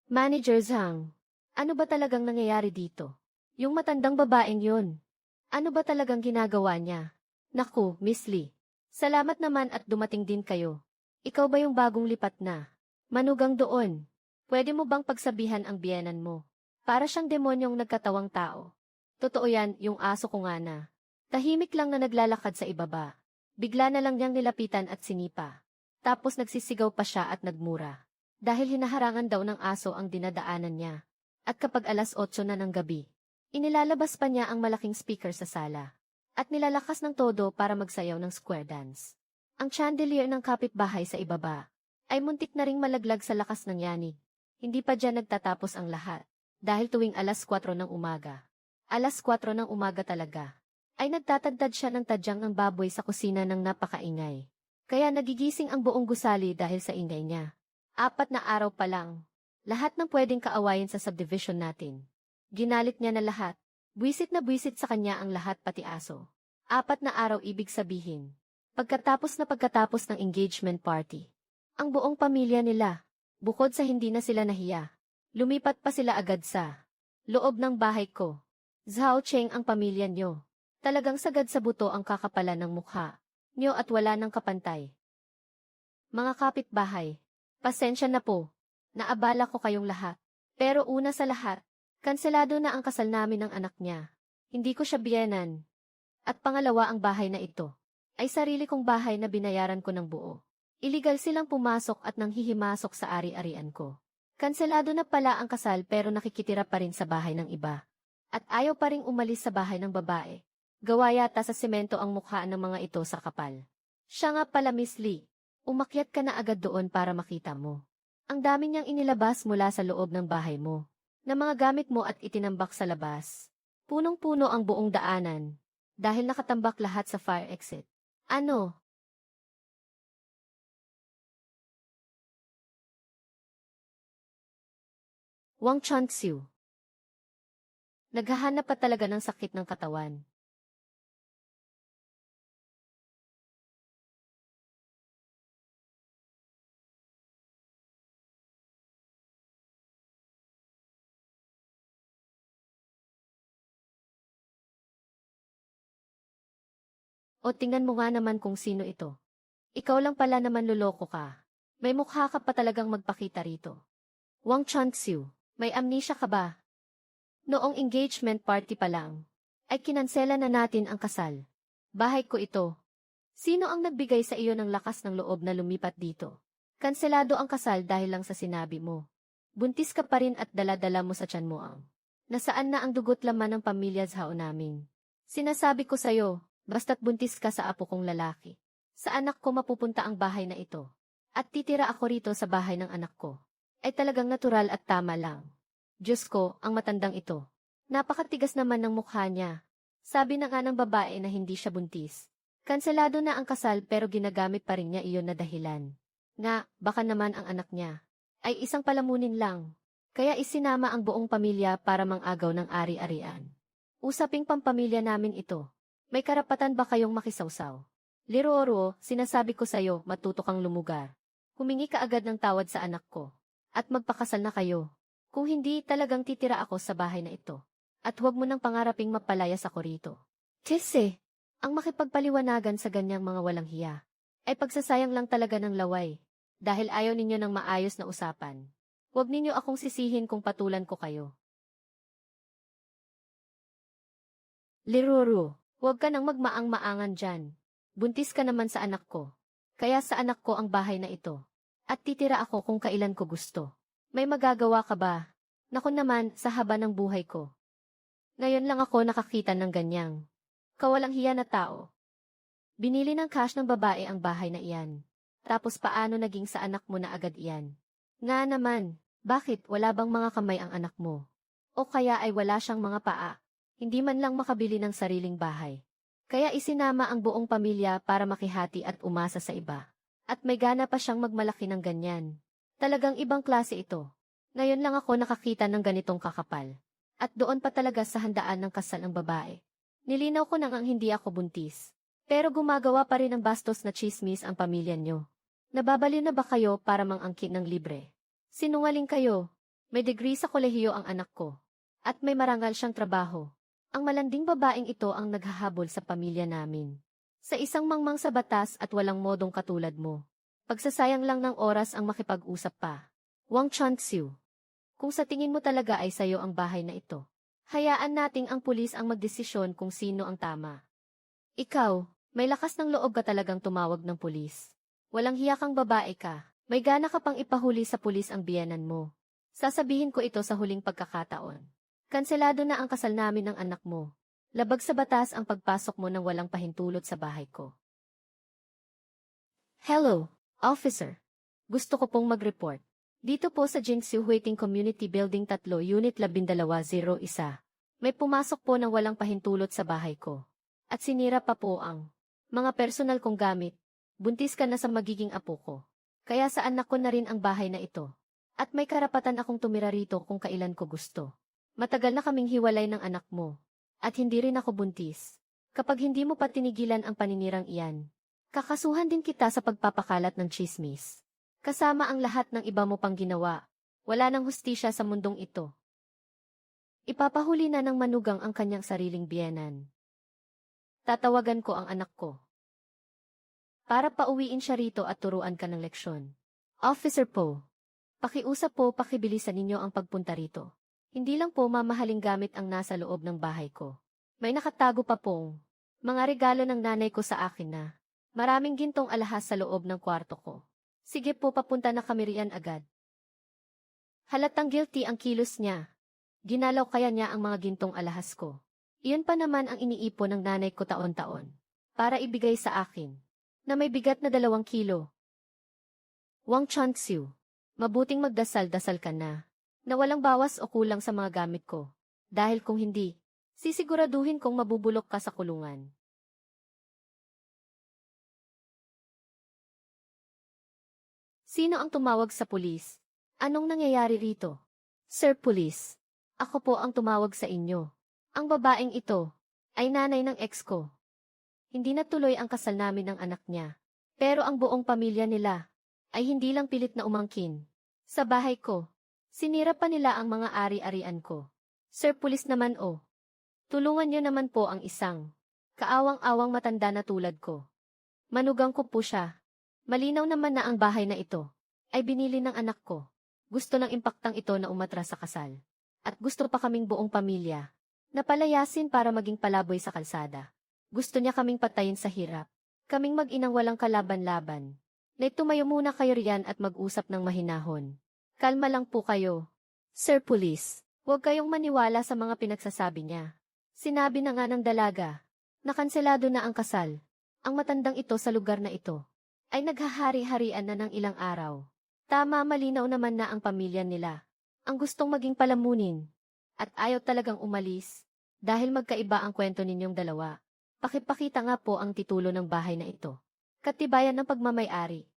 Speaker 1: Manager Zhang, ano ba talagang nangyayari dito? Yung matandang babaeng yun, ano ba talagang ginagawa niya? Naku, Miss Lee, salamat naman at dumating din kayo. Ikaw ba yung bagong lipat na? Manugang doon. Pwede mo bang pagsabihan ang biyenan mo? Para siyang demonyong nagkatawang tao. Totoo yan, yung aso ko nga na. Tahimik lang na naglalakad sa ibaba. Bigla na lang niyang nilapitan at sinipa. Tapos nagsisigaw pa siya at nagmura. Dahil hinaharangan daw ng aso ang dinadaanan niya. At kapag alas 8 na ng gabi, inilalabas pa niya ang malaking speaker sa sala. At nilalakas ng todo para magsayaw ng square dance. Ang chandelier ng kapitbahay sa ibaba ay muntik na ring malaglag sa lakas ng yanig. Hindi pa dyan nagtatapos ang lahat. Dahil tuwing alas 4 ng umaga, alas 4 ng umaga talaga, ay nagtatagtad siya ng tadyang ng baboy sa kusina ng napakaingay. Kaya nagigising ang buong gusali dahil sa ingay niya. 4 na araw pa lang, lahat ng pwedeng kaawayin sa subdivision natin. Ginalit niya na lahat. Buwisit na buwisit sa kanya ang lahat pati aso. 4 na araw ibig sabihin. Pagkatapos ng engagement party, ang buong pamilya nila, bukod sa hindi na sila nahiya, lumipat pa sila agad sa loob ng bahay ko. Zhao Cheng, ang pamilya nyo. Talagang sagad sa buto ang kakapalan ng mukha nyo at wala ng kapantay. Mga kapitbahay, pasensya na po. Naabala ko kayong lahat. Pero una sa lahat, kanselado na ang kasal namin ng anak niya. Hindi ko siya biyenan. At pangalawa, ang bahay na ito ay sarili kong bahay na binayaran ko ng buo. Iligal silang pumasok at nanghihimasok sa ari-arian ko. Kanselado na pala ang kasal pero nakikitira pa rin sa bahay ng iba. At ayaw pa ring umalis sa bahay ng babae. Gawa yata sa semento ang mukha ng mga ito sa kapal. Siya nga pala, Miss Lee. Umakyat ka na agad doon para makita mo. Ang dami niyang inilabas mula sa loob ng bahay mo, na mga gamit mo at itinambak sa labas. Punong-puno ang buong daanan, dahil nakatambak lahat sa fire exit. Ano? Wang Chunxiu. Naghahanap pa talaga ng sakit ng katawan. O tingnan mo nga naman kung sino ito. Ikaw lang pala naman, luloko ka. May mukha ka pa talagang magpakita rito. Wang Chunxiu, may amnesia ka ba? Noong engagement party pa lang, ay kinansela na natin ang kasal. Bahay ko ito. Sino ang nagbigay sa iyo ng lakas ng loob na lumipat dito? Kanselado ang kasal dahil lang sa sinabi mo. Buntis ka pa rin at dala-dala mo sa tiyan mo ang nasaan na ang dugot laman ng pamilya Zhao namin. Sinasabi ko sa'yo, basta't buntis ka sa apo kong lalaki. Sa anak ko mapupunta ang bahay na ito. At titira ako rito sa bahay ng anak ko. Ay talagang natural at tama lang. Diyos ko, ang matandang ito. Napakatigas naman ng mukha niya. Sabi na nga ng babae na hindi siya buntis. Kanselado na ang kasal pero ginagamit pa rin niya iyon na dahilan. Nga, baka naman ang anak niya ay isang palamunin lang. Kaya isinama ang buong pamilya para mangagaw ng ari-arian. Usaping pampamilya namin ito. May karapatan ba kayong makisawsaw? Liroro, sinasabi ko sa'yo, matuto kang lumugar. Humingi ka agad ng tawad sa anak ko. At magpakasal na kayo. Kung hindi, talagang titira ako sa bahay na ito. At huwag mo nang pangaraping mapalayas ako rito. Kasi, ang makipagpaliwanagan sa ganyang mga walang hiya ay pagsasayang lang talaga ng laway. Dahil ayaw ninyo ng maayos na usapan. Huwag ninyo akong sisihin kung patulan ko kayo. Liroro, huwag ka nang magmaang-maangan dyan. Buntis ka naman sa anak ko. Kaya sa anak ko ang bahay na ito. At titira ako kung kailan ko gusto. May magagawa ka ba? Naku naman, sa haba ng buhay ko. Ngayon lang ako nakakita ng ganyang kawalang hiya na tao. Binili ng cash ng babae ang bahay na iyan. Tapos paano naging sa anak mo na agad iyan? Nga naman, bakit wala bang mga kamay ang anak mo? O kaya ay wala siyang mga paa? Hindi man lang makabili ng sariling bahay. Kaya isinama ang buong pamilya para makihati at umasa sa iba. At may gana pa siyang magmalaki ng ganyan. Talagang ibang klase ito. Ngayon lang ako nakakita ng ganitong kakapal. At doon pa talaga sa handaan ng kasal ng babae. Nilinaw ko nang ang hindi ako buntis. Pero gumagawa pa rin ng bastos na chismis ang pamilya nyo. Nababaliw na ba kayo para mangangkin ng libre? Sinungaling kayo. May degree sa kolehiyo ang anak ko. At may marangal siyang trabaho. Ang malanding babaeng ito ang naghahabol sa pamilya namin. Sa isang mangmang sa batas at walang modong katulad mo. Pagsasayang lang ng oras ang makipag-usap pa. Wang Chanxiu. Kung sa tingin mo talaga ay sayo ang bahay na ito, hayaan nating ang pulis ang magdesisyon kung sino ang tama. Ikaw, may lakas ng loob ka talagang tumawag ng pulis. Walang hiya kang babae ka. May gana ka pang ipahuli sa pulis ang biyenan mo. Sasabihin ko ito sa huling pagkakataon. Kanselado na ang kasal namin ng anak mo. Labag sa batas ang pagpasok mo ng walang pahintulot sa bahay ko. Hello, officer. Gusto ko pong mag-report. Dito po sa Jingxiu Huiting Community Building 3, Unit 1201. May pumasok po ng walang pahintulot sa bahay ko. At sinira pa po ang mga personal kong gamit. Buntis ka na sa magiging apo ko. Kaya sa anak ko na rin ang bahay na ito. At may karapatan akong tumira rito kung kailan ko gusto. Matagal na kaming hiwalay ng anak mo. At hindi rin ako buntis. Kapag hindi mo pa tinigilan ang paninirang iyan, kakasuhan din kita sa pagpapakalat ng chismis. Kasama ang lahat ng iba mo pang ginawa. Wala nang hustisya sa mundong ito. Ipapahuli na ng manugang ang kanyang sariling biyenan. Tatawagan ko ang anak ko. Para pauwiin siya rito at turuan ka ng leksyon. Officer Po, pakiusap po pakibilisan ninyo ang pagpunta rito. Hindi lang po mamahaling gamit ang nasa loob ng bahay ko. May nakatago pa pong mga regalo ng nanay ko sa akin na maraming gintong alahas sa loob ng kwarto ko. Sige po, papunta na kami riyan agad. Halatang guilty ang kilos niya. Ginalaw kaya niya ang mga gintong alahas ko. Iyon pa naman ang iniipon ng nanay ko taon-taon para ibigay sa akin na may bigat na 2 kilo. Wang Chanxiu, mabuting magdasal-dasal ka na walang bawas o kulang sa mga gamit ko. Dahil kung hindi, sisiguraduhin kong mabubulok ka sa kulungan. Sino ang tumawag sa pulis? Anong nangyayari rito? Sir Police, ako po ang tumawag sa inyo. Ang babaeng ito ay nanay ng ex ko. Hindi natuloy ang kasal namin ng anak niya. Pero ang buong pamilya nila ay hindi lang pilit na umangkin. Sa bahay ko, sinira pa nila ang mga ari-arian ko. Sir Police naman tulungan niyo naman po ang isang kaawang-awang matanda na tulad ko. Manugang ko po siya. Malinaw naman na ang bahay na ito ay binili ng anak ko. Gusto ng impaktang ito na umatras sa kasal. At gusto pa kaming buong pamilya na palayasin para maging palaboy sa kalsada. Gusto niya kaming patayin sa hirap. Kaming mag-inang walang kalaban-laban. Na tumayo muna kayo riyan at mag-usap ng mahinahon. Kalma lang po kayo. Sir Police, huwag kayong maniwala sa mga pinagsasabi niya. Sinabi na nga ng dalaga, nakanselado na ang kasal. Ang matandang ito sa lugar na ito ay naghahari-harian na ng ilang araw. Tama, malinaw naman na ang pamilya nila ang gustong maging palamunin. At ayaw talagang umalis dahil magkaiba ang kwento ninyong dalawa. Pakipakita nga po ang titulo ng bahay na ito. Katibayan ng pagmamay-ari.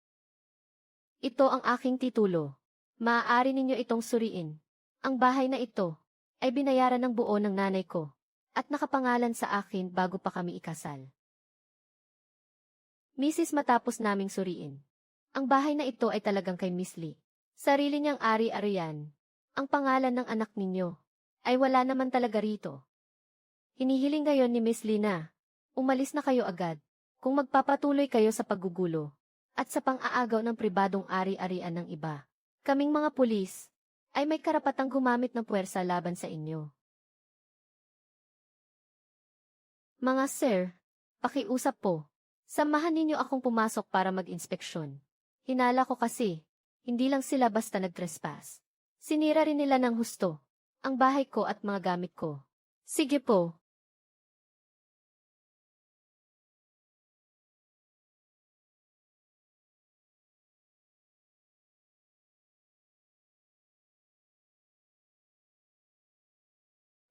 Speaker 1: Ito ang aking titulo. Maaari ninyo itong suriin. Ang bahay na ito ay binayaran ng buo ng nanay ko at nakapangalan sa akin bago pa kami ikasal. Mrs. Matapos naming suriin. Ang bahay na ito ay talagang kay Miss Lee. Sarili niyang ari-arian. Ang pangalan ng anak ninyo ay wala naman talaga rito. Hinihiling ngayon ni Miss Lee na umalis na kayo agad kung magpapatuloy kayo sa paggugulo at sa pang-aagaw ng pribadong ari-arian ng iba. Kaming mga pulis ay may karapatang gumamit ng puwersa laban sa inyo. Mga sir, pakiusap po. Samahan ninyo akong pumasok para mag-inspeksyon. Hinala ko kasi, hindi lang sila basta nag-trespass. Sinira rin nila ng husto ang bahay ko at mga gamit ko. Sige po.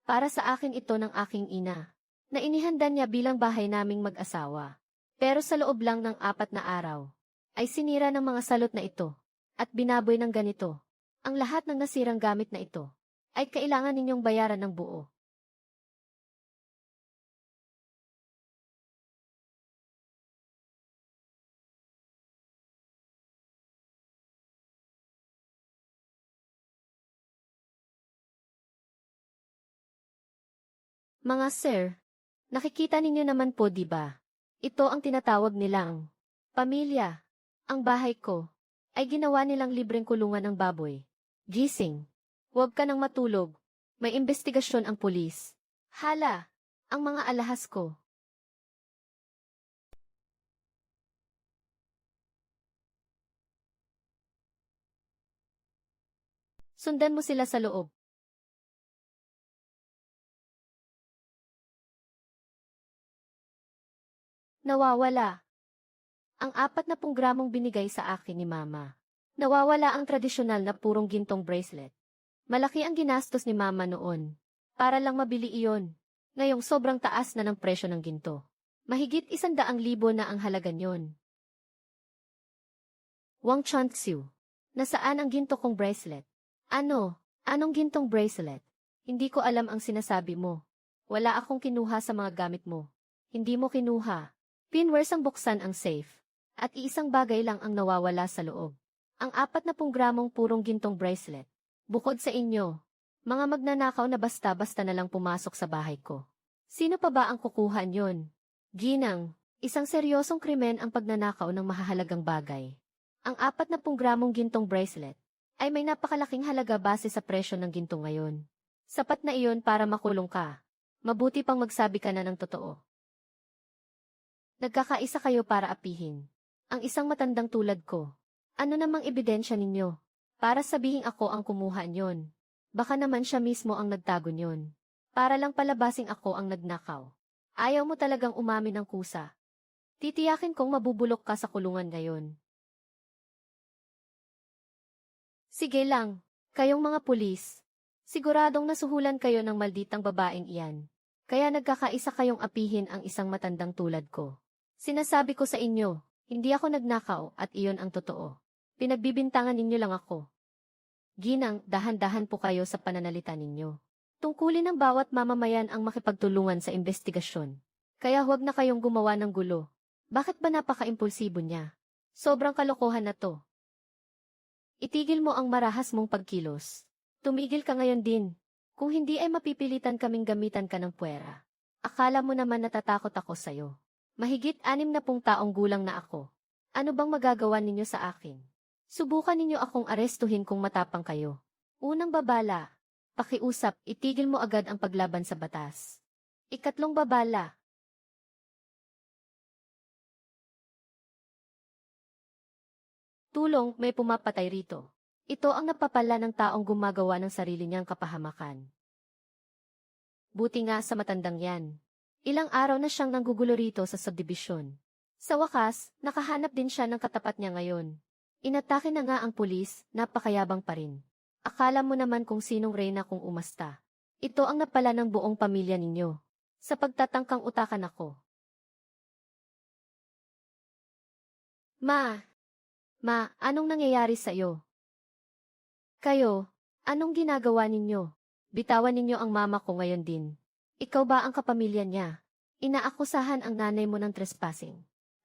Speaker 1: Para sa akin ito ng aking ina, na inihanda niya bilang bahay naming mag-asawa. Pero sa loob lang ng 4 na araw, ay sinira ng mga salot na ito, at binaboy ng ganito. Ang lahat ng nasirang gamit na ito, ay kailangan ninyong bayaran ng buo. Mga sir, nakikita ninyo naman po di ba? Ito ang tinatawag nilang pamilya. Ang bahay ko ay ginawa nilang libreng kulungan ng baboy. Gising. Huwag ka nang matulog. May investigasyon ang pulis. Hala, ang mga alahas ko. Sundan mo sila sa loob. Nawawala. Ang 40 gramong binigay sa akin ni Mama. Nawawala ang tradisyonal na purong gintong bracelet. Malaki ang ginastos ni Mama noon. Para lang mabili iyon. Ngayong sobrang taas na ng presyo ng ginto. Mahigit 100,000 na ang halaga niyon. Wang Chantsu. Nasaan ang ginto kong bracelet? Ano? Anong gintong bracelet? Hindi ko alam ang sinasabi mo. Wala akong kinuha sa mga gamit mo. Hindi mo kinuha. Pinwers ang buksan ang safe. At iisang bagay lang ang nawawala sa loob. Ang 40 gramong purong gintong bracelet. Bukod sa inyo, mga magnanakaw na basta-basta na lang pumasok sa bahay ko. Sino pa ba ang kukuha niyon? Ginang, isang seryosong krimen ang pagnanakaw ng mahahalagang bagay. Ang 40 gramong gintong bracelet ay may napakalaking halaga base sa presyo ng ginto ngayon. Sapat na iyon para makulong ka. Mabuti pang magsabi ka na ng totoo. Nagkakaisa kayo para apihin ang isang matandang tulad ko. Ano namang ebidensya ninyo? Para sabihin ako ang kumuha niyon. Baka naman siya mismo ang nagtago niyon. Para lang palabasing ako ang nagnakaw. Ayaw mo talagang umamin ng kusa. Titiyakin kong mabubulok ka sa kulungan ngayon. Sige lang, kayong mga pulis. Siguradong nasuhulan kayo ng malditang babaeng iyan. Kaya nagkakaisa kayong apihin ang isang matandang tulad ko. Sinasabi ko sa inyo, hindi ako nagnakaw at iyon ang totoo. Pinagbibintangan ninyo lang ako. Ginang, dahan-dahan po kayo sa pananalita ninyo. Tungkulin ng bawat mamamayan ang makipagtulungan sa investigasyon. Kaya huwag na kayong gumawa ng gulo. Bakit ba napaka-impulsibo niya? Sobrang kalokohan na to. Itigil mo ang marahas mong pagkilos. Tumigil ka ngayon din. Kung hindi ay mapipilitan kaming gamitan ka ng puwera. Akala mo naman natatakot ako sa'yo. Mahigit 60 taong gulang na ako. Ano bang magagawa ninyo sa akin? Subukan ninyo akong arestuhin kung matapang kayo. Unang babala. Pakiusap, itigil mo agad ang paglaban sa batas. Ikatlong babala. Tulong, may pumapatay rito. Ito ang napapala ng taong gumagawa ng sarili niyang kapahamakan. Buti nga sa matandang yan. Ilang araw na siyang nanggugulo rito sa subdivision. Sa wakas, nakahanap din siya ng katapat niya ngayon. Inatake na nga ang pulis, napakayabang pa rin. Akala mo naman kung sinong reyna kung umasta. Ito ang napala ng buong pamilya ninyo. Sa pagtatangkang utakan ako. Ma! Ma, anong nangyayari sa'yo? Kayo, anong ginagawa ninyo? Bitawan ninyo ang mama ko ngayon din. Ikaw ba ang kapamilya niya? Inaakusahan ang nanay mo ng trespassing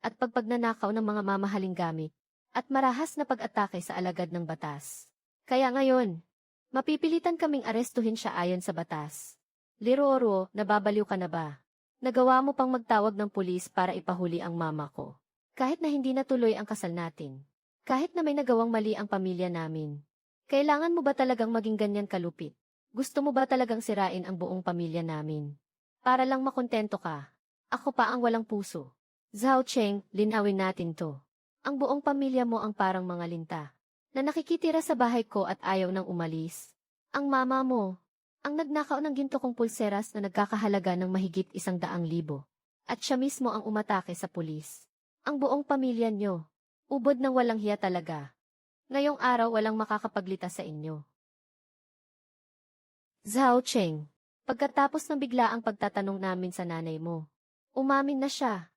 Speaker 1: at pagpagnanakaw ng mga mamahaling gamit at marahas na pag-atake sa alagad ng batas. Kaya ngayon, mapipilitan kaming arestuhin siya ayon sa batas. Liroro, nababaliw ka na ba? Nagawa mo pang magtawag ng pulis para ipahuli ang mama ko. Kahit na hindi natuloy ang kasal natin. Kahit na may nagawang mali ang pamilya namin. Kailangan mo ba talagang maging ganyan kalupit? Gusto mo ba talagang sirain ang buong pamilya namin? Para lang makontento ka. Ako pa ang walang puso. Zhao Cheng, linawin natin to. Ang buong pamilya mo ang parang mga linta na nakikitira sa bahay ko at ayaw nang umalis. Ang mama mo, ang nagnakaw ng ginto kong pulseras na nagkakahalaga ng mahigit 100,000. At siya mismo ang umatake sa pulis. Ang buong pamilya nyo, ubod ng walang hiya talaga. Ngayong araw walang makakapaglitas sa inyo. Zhao Cheng, pagkatapos ng biglaang pagtatanong namin sa nanay mo, umamin na siya.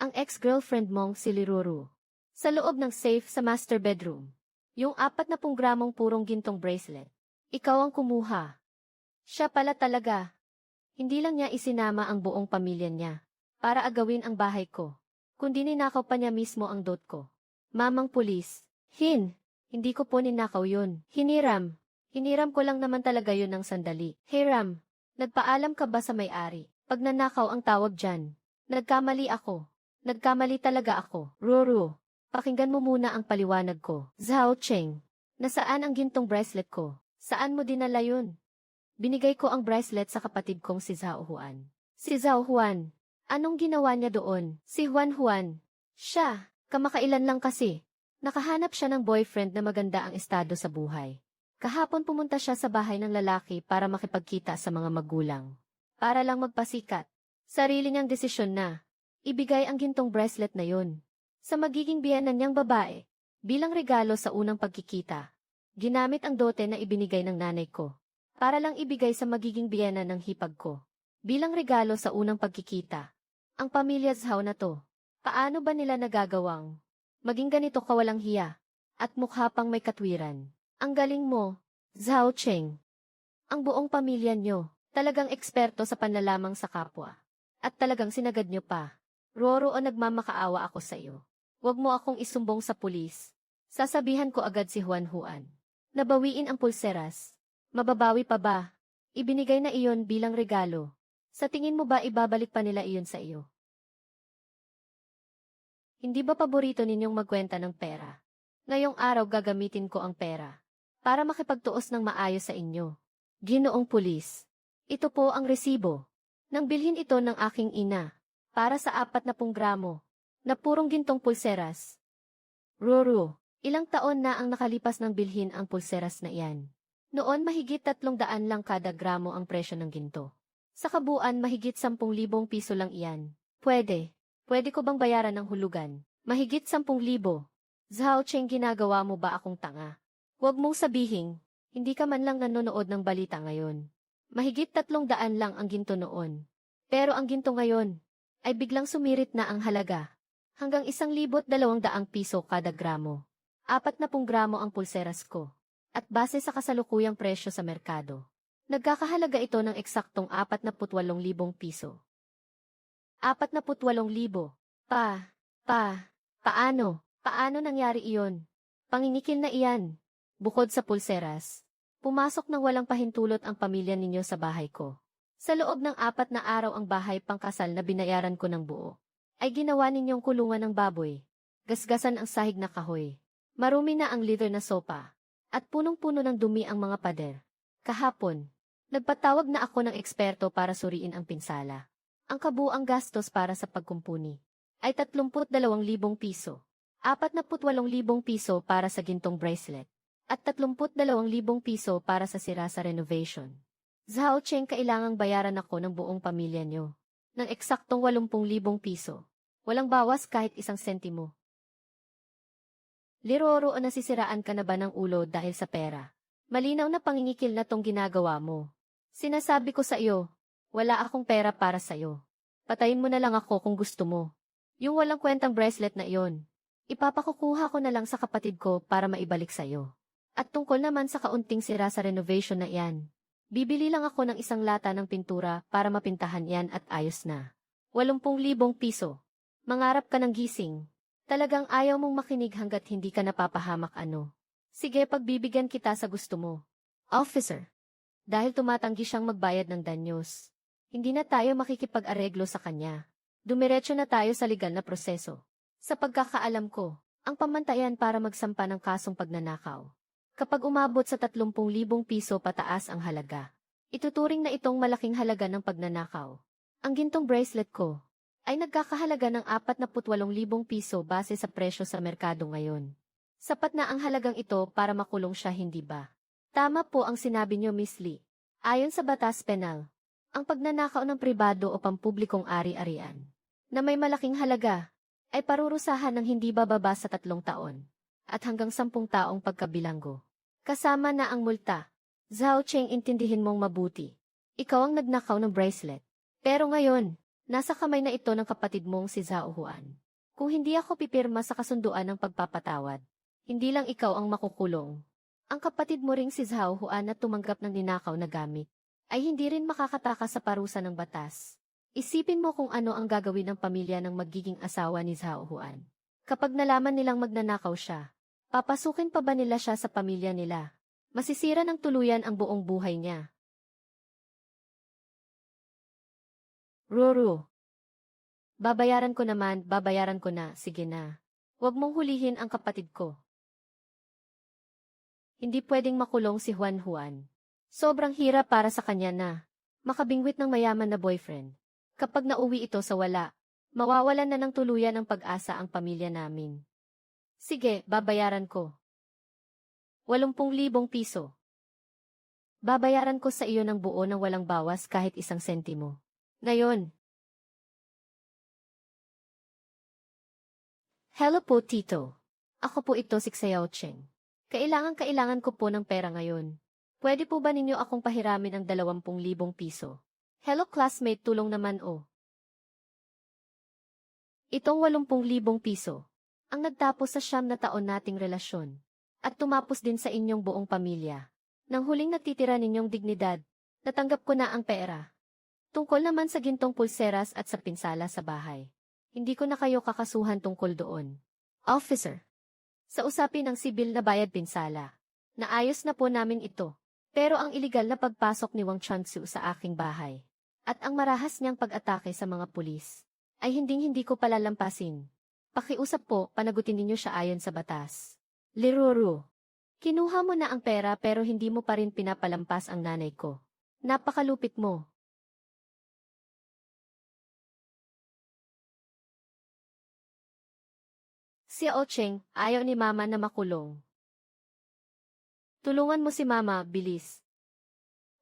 Speaker 1: Ang ex-girlfriend mong si Liruru. Sa loob ng safe sa master bedroom. Yung 40 gramong purong gintong bracelet. Ikaw ang kumuha. Siya pala talaga. Hindi lang niya isinama ang buong pamilya niya para agawin ang bahay ko, kundi ninakaw pa niya mismo ang dot ko. Mamang pulis, hindi ko po ninakaw yun. Hiniram ko lang naman talaga yun ng sandali. Hey Ram, nagpaalam ka ba sa may-ari? Pag nanakaw ang tawag dyan. Nagkamali ako. Nagkamali talaga ako. Ruru, pakinggan mo muna ang paliwanag ko. Zhao Cheng, nasaan ang gintong bracelet ko? Saan mo dinala yun? Binigay ko ang bracelet sa kapatid kong si Zhao Huan. Si Zhao Huan, anong ginawa niya doon? Si Huan. Siya, kamakailan lang kasi. Nakahanap siya ng boyfriend na maganda ang estado sa buhay. Kahapon pumunta siya sa bahay ng lalaki para makipagkita sa mga magulang. Para lang magpasikat. Sarili niyang desisyon na. Ibigay ang gintong bracelet na yun sa magiging biyenan niyang babae bilang regalo sa unang pagkikita. Ginamit ang dote na ibinigay ng nanay ko para lang ibigay sa magiging biyena ng hipag ko bilang regalo sa unang pagkikita. Ang pamilya Zhao na to, paano ba nila nagagawang maging ganito kawalang hiya at mukha pang may katwiran? Ang galing mo, Zhao Cheng. Ang buong pamilya nyo, talagang eksperto sa panlalamang sa kapwa. At talagang sinagad nyo pa. Roro o nagmamakaawa ako sa iyo. Huwag mo akong isumbong sa pulis. Sasabihan ko agad si Huan. Nabawiin ang pulseras. Mababawi pa ba? Ibinigay na iyon bilang regalo. Sa tingin mo ba ibabalik pa nila iyon sa iyo? Hindi ba paborito ninyong magkwenta ng pera? Ngayong araw gagamitin ko ang pera para makipagtuos ng maayos sa inyo. Ginoong pulis. Ito po ang resibo. Nang bilhin ito ng aking ina para sa 40 gramo na purong gintong pulseras. Ruru, ilang taon na ang nakalipas ng bilhin ang pulseras na iyan. Noon mahigit 300 lang kada gramo ang presyo ng ginto. Sa kabuuan mahigit 10,000 piso lang iyan. Pwede ko bang bayaran ng hulugan? Mahigit 10,000. Zhao Cheng, ginagawa mo ba akong tanga? Huwag mong sabihin, hindi ka man lang nanonood ng balita ngayon. Mahigit 300 lang ang ginto noon. Pero ang ginto ngayon ay biglang sumirit na ang halaga. Hanggang 1,200 piso kada gramo. 40 gramo ang pulseras ko. At base sa kasalukuyang presyo sa merkado, nagkakahalaga ito ng eksaktong 48,000 piso. 48,000. Paano nangyari iyon? Pangingikil na iyan. Bukod sa pulseras, pumasok ng walang pahintulot ang pamilya ninyo sa bahay ko. Sa loob ng 4 na araw ang bahay pangkasal na binayaran ko ng buo, ay ginawa ninyong kulungan ng baboy, gasgasan ang sahig na kahoy, marumi na ang leather na sopa, at punong-puno ng dumi ang mga pader. Kahapon, nagpatawag na ako ng eksperto para suriin ang pinsala. Ang kabuang gastos para sa pagkumpuni ay 32,000 piso, 48,000 piso para sa gintong bracelet, at 32,000 piso para sa sira sa renovation. Zhao Cheng, kailangang bayaran ako ng buong pamilya nyo ng eksaktong 80,000 piso. Walang bawas kahit 1 sentimo. Liroro, o nasisiraan ka na ba ng ulo dahil sa pera? Malinaw na pangingikil na tong ginagawa mo. Sinasabi ko sa iyo, wala akong pera para sa iyo. Patayin mo na lang ako kung gusto mo. Yung walang kwentang bracelet na iyon. Ipapakukuha ko na lang sa kapatid ko para maibalik sa'yo. At tungkol naman sa kaunting sira sa renovation na iyan, bibili lang ako ng isang lata ng pintura para mapintahan yan at ayos na. 80,000 piso. Mangarap ka ng gising. Talagang ayaw mong makinig hanggat hindi ka napapahamak ano. Sige, pagbibigyan kita sa gusto mo. Officer. Dahil tumatanggi siyang magbayad ng danyos, hindi na tayo makikipag-areglo sa kanya. Dumiretso na tayo sa legal na proseso. Sa pagkakaalam ko, ang pamantayan para magsampa ng kasong pagnanakaw. Kapag umabot sa 30,000 piso pataas ang halaga, ituturing na itong malaking halaga ng pagnanakaw. Ang gintong bracelet ko ay nagkakahalaga ng 48,000 piso base sa presyo sa merkado ngayon. Sapat na ang halagang ito para makulong siya, hindi ba? Tama po ang sinabi niyo, Miss Lee. Ayon sa batas penal, ang pagnanakaw ng pribado o pampublikong ari-arian na may malaking halaga ay parurusahan ng hindi bababa sa 3 taon at hanggang 10 taong pagkabilanggo. Kasama na ang multa. Zhao Cheng, intindihin mong mabuti. Ikaw ang nagnakaw ng bracelet. Pero ngayon, nasa kamay na ito ng kapatid mong si Zhao Huan. Kung hindi ako pipirma sa kasunduan ng pagpapatawad, hindi lang ikaw ang makukulong. Ang kapatid mo ring si Zhao Huan na tumanggap ng ninakaw na gamit ay hindi rin makakatakas sa parusa ng batas. Isipin mo kung ano ang gagawin ng pamilya ng magiging asawa ni Zhao Huan. Kapag nalaman nilang magnanakaw siya, papasukin pa ba nila siya sa pamilya nila? Masisira ng tuluyan ang buong buhay niya. Ruru. Babayaran ko na, sige na. Huwag mong hulihin ang kapatid ko. Hindi pwedeng makulong si Juan Juan. Sobrang hirap para sa kanya na makabingwit ng mayaman na boyfriend. Kapag nauwi ito sa wala, mawawalan na ng tuluyan ang pag-asa ang pamilya namin. Sige, babayaran ko. 80,000 piso. Babayaran ko sa iyo ng buo ng walang bawas kahit 1 sentimo. Ngayon. Hello po, Tito. Ako po ito, si Xiao Cheng. Kailangan ko po ng pera ngayon. Pwede po ba ninyo akong pahiramin ang 20,000 piso? Hello classmate, tulong naman oh. Itong 80,000 piso, ang nagtapos sa 9 na taon nating relasyon, at tumapos din sa inyong buong pamilya. Nang huling natitira ninyong dignidad, natanggap ko na ang pera. Tungkol naman sa gintong pulseras at sa pinsala sa bahay, hindi ko na kayo kakasuhan tungkol doon. Officer. Sa usapin ng sibil na bayad pinsala, naayos na po namin ito. Pero ang iligal na pagpasok ni Wang Changsu sa aking bahay, at ang marahas niyang pag-atake sa mga pulis, ay hinding-hindi ko palalampasin. Pakiusap po, panagutin ninyo siya ayon sa batas. Liruru. Kinuha mo na ang pera pero hindi mo pa rin pinapalampas ang nanay ko. Napakalupit mo. Si Ocheng, ayaw ni Mama na makulong. Tulungan mo si Mama, bilis.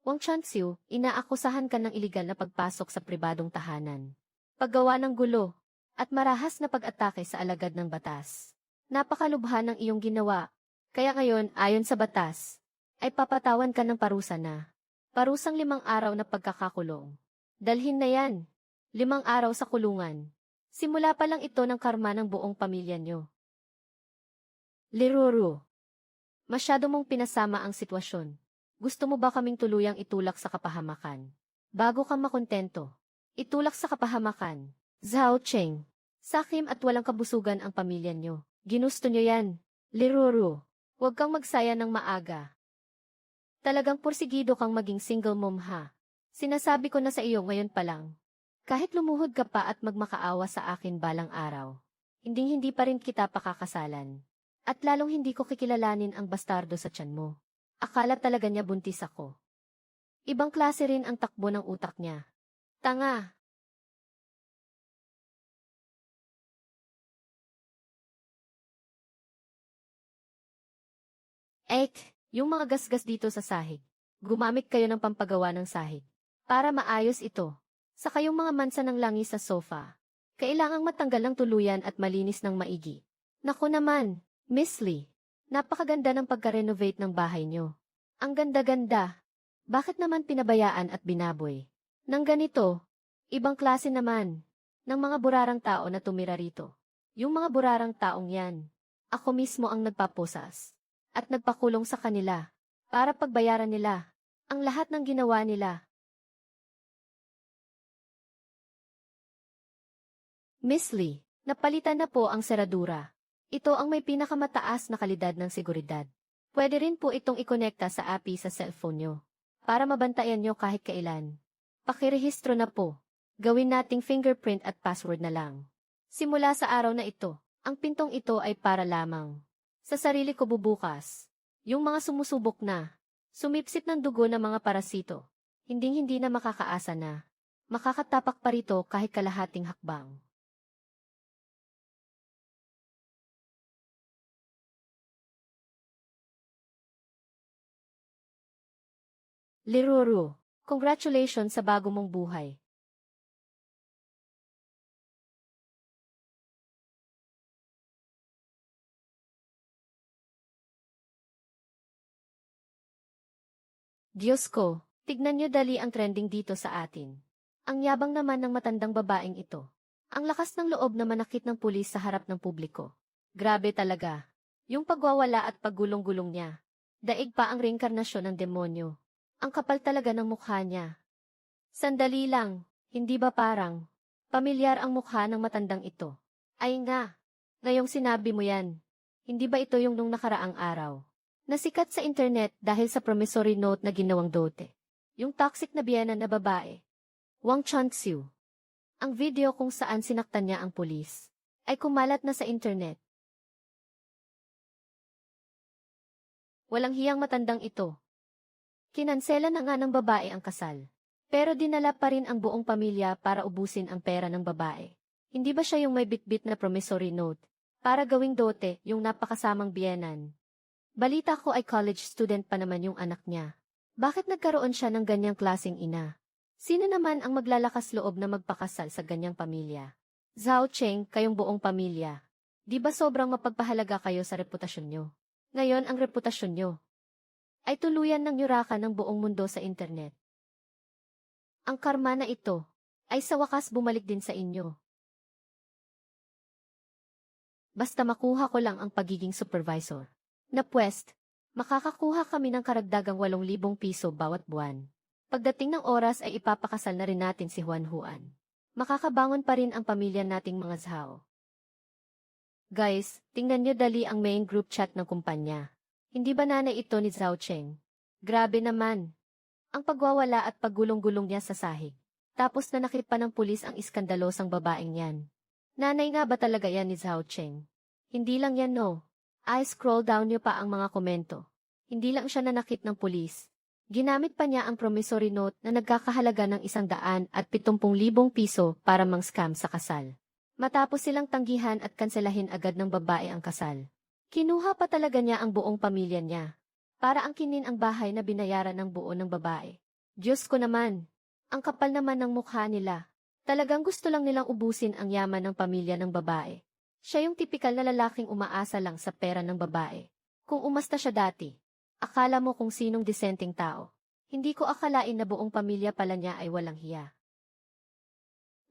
Speaker 1: Wang Changsu, inaakusahan ka ng iligal na pagpasok sa pribadong tahanan, paggawa ng gulo, at marahas na pag-atake sa alagad ng batas. Napakalubha ng iyong ginawa, kaya ngayon, ayon sa batas, ay papatawan ka ng parusa na. Parusang 5 araw na pagkakakulong. Dalhin na yan. 5 araw sa kulungan. Simula pa lang ito ng karma ng buong pamilya nyo. Liruru. Masyado mong pinasama ang sitwasyon. Gusto mo ba kaming tuluyang itulak sa kapahamakan? Bago kang makontento. Itulak sa kapahamakan. Zhao Cheng. Sakim at walang kabusugan ang pamilya nyo. Ginusto nyo yan. Liruru. Huwag kang magsaya ng maaga. Talagang porsigido kang maging single mom ha. Sinasabi ko na sa iyo ngayon pa lang. Kahit lumuhod ka pa at magmakaawa sa akin balang araw, hindi pa rin kita pakakasalan. At lalong hindi ko kikilalanin ang bastardo sa tiyan mo. Akala talaga niya buntis ako. Ibang klase rin ang takbo ng utak niya. Tanga! Yung mga gasgas dito sa sahig. Gumamit kayo ng pampagawa ng sahig. Para maayos ito. Sa kayong mga mansa ng langis sa sofa. Kailangang matanggal ng tuluyan at malinis ng maigi. Naku naman, Miss Lee. Napakaganda ng pagka-renovate ng bahay nyo. Ang ganda-ganda. Bakit naman pinabayaan at binaboy? Nang ganito, ibang klase naman, ng mga burarang tao na tumira rito. Yung mga burarang taong yan. Ako mismo ang nagpaposas. At nagpakulong sa kanila. Para pagbayaran nila. Ang lahat ng ginawa nila. Miss Lee, napalitan na po ang seradura. Ito ang may pinakamataas na kalidad ng seguridad. Pwede rin po itong ikonekta sa API sa cellphone nyo. Para mabantayan nyo kahit kailan. Pakirehistro na po. Gawin nating fingerprint at password na lang. Simula sa araw na ito, ang pintong ito ay para lamang. Sa sarili ko bubukas. Yung mga sumusubok na. Sumipsip ng dugo ng mga parasito. Hinding-hindi na makakaasa na. Makakatapak pa rito kahit kalahating hakbang. Liruru, congratulations sa bago mong buhay. Diyos ko, tignan niyo dali ang trending dito sa atin. Ang yabang naman ng matandang babaeng ito. Ang lakas ng loob na manakit ng pulis sa harap ng publiko. Grabe talaga. Yung pagwawala at paggulong-gulong niya. Daig pa ang reinkarnasyon ng demonyo. Ang kapal talaga ng mukha niya. Sandali lang, hindi ba parang pamilyar ang mukha ng matandang ito? Ay nga, ngayong sinabi mo yan. Hindi ba ito yung nung nakaraang araw? Nasikat sa internet dahil sa promissory note na ginawang dote. Yung toxic na biyena na babae. Wang Chunxiu. Ang video kung saan sinaktan niya ang pulis ay kumalat na sa internet. Walang hiyang matandang ito. Kinansela na nga ng babae ang kasal. Pero dinala pa rin ang buong pamilya para ubusin ang pera ng babae. Hindi ba siya yung may bitbit na promissory note para gawing dote yung napakasamang biyenan? Balita ko ay college student pa naman yung anak niya. Bakit nagkaroon siya ng ganyang klaseng ina? Sino naman ang maglalakas loob na magpakasal sa ganyang pamilya? Zhao Cheng, kayong buong pamilya. Di ba sobrang mapagpahalaga kayo sa reputasyon nyo? Ngayon ang reputasyon nyo ay tuluyan ng nyuraka ng buong mundo sa internet. Ang karma na ito ay sa wakas bumalik din sa inyo. Basta makuha ko lang ang pagiging supervisor. Na pwest, makakakuha kami ng karagdagang 8,000 piso bawat buwan. Pagdating ng oras ay ipapakasal na rin natin si Juan Juan. Makakabangon pa rin ang pamilya nating mga Zhao. Guys, tingnan nyo dali ang main group chat ng kumpanya. Hindi ba nanay ito ni Zhao Cheng? Grabe naman. Ang pagwawala at paggulong-gulong niya sa sahig. Tapos nanakit pa ng pulis ang iskandalosang babaeng yan. Nanay nga ba talaga yan ni Zhao Cheng? Hindi lang yan no. Ay scroll down niyo pa ang mga komento. Hindi lang siya nanakit ng pulis. Ginamit pa niya ang promissory note na nagkakahalaga ng 170,000 piso para mang-scam sa kasal. Matapos silang tanggihan at kanselahin agad ng babae ang kasal. Kinuha pa talaga niya ang buong pamilya niya. Para angkinin ang bahay na binayaran ng buo ng babae. Diyos ko naman. Ang kapal naman ng mukha nila. Talagang gusto lang nilang ubusin ang yaman ng pamilya ng babae. Siya yung tipikal na lalaking umaasa lang sa pera ng babae. Kung umasta siya dati, akala mo kung sinong disenteng tao. Hindi ko akalain na buong pamilya pala niya ay walang hiya.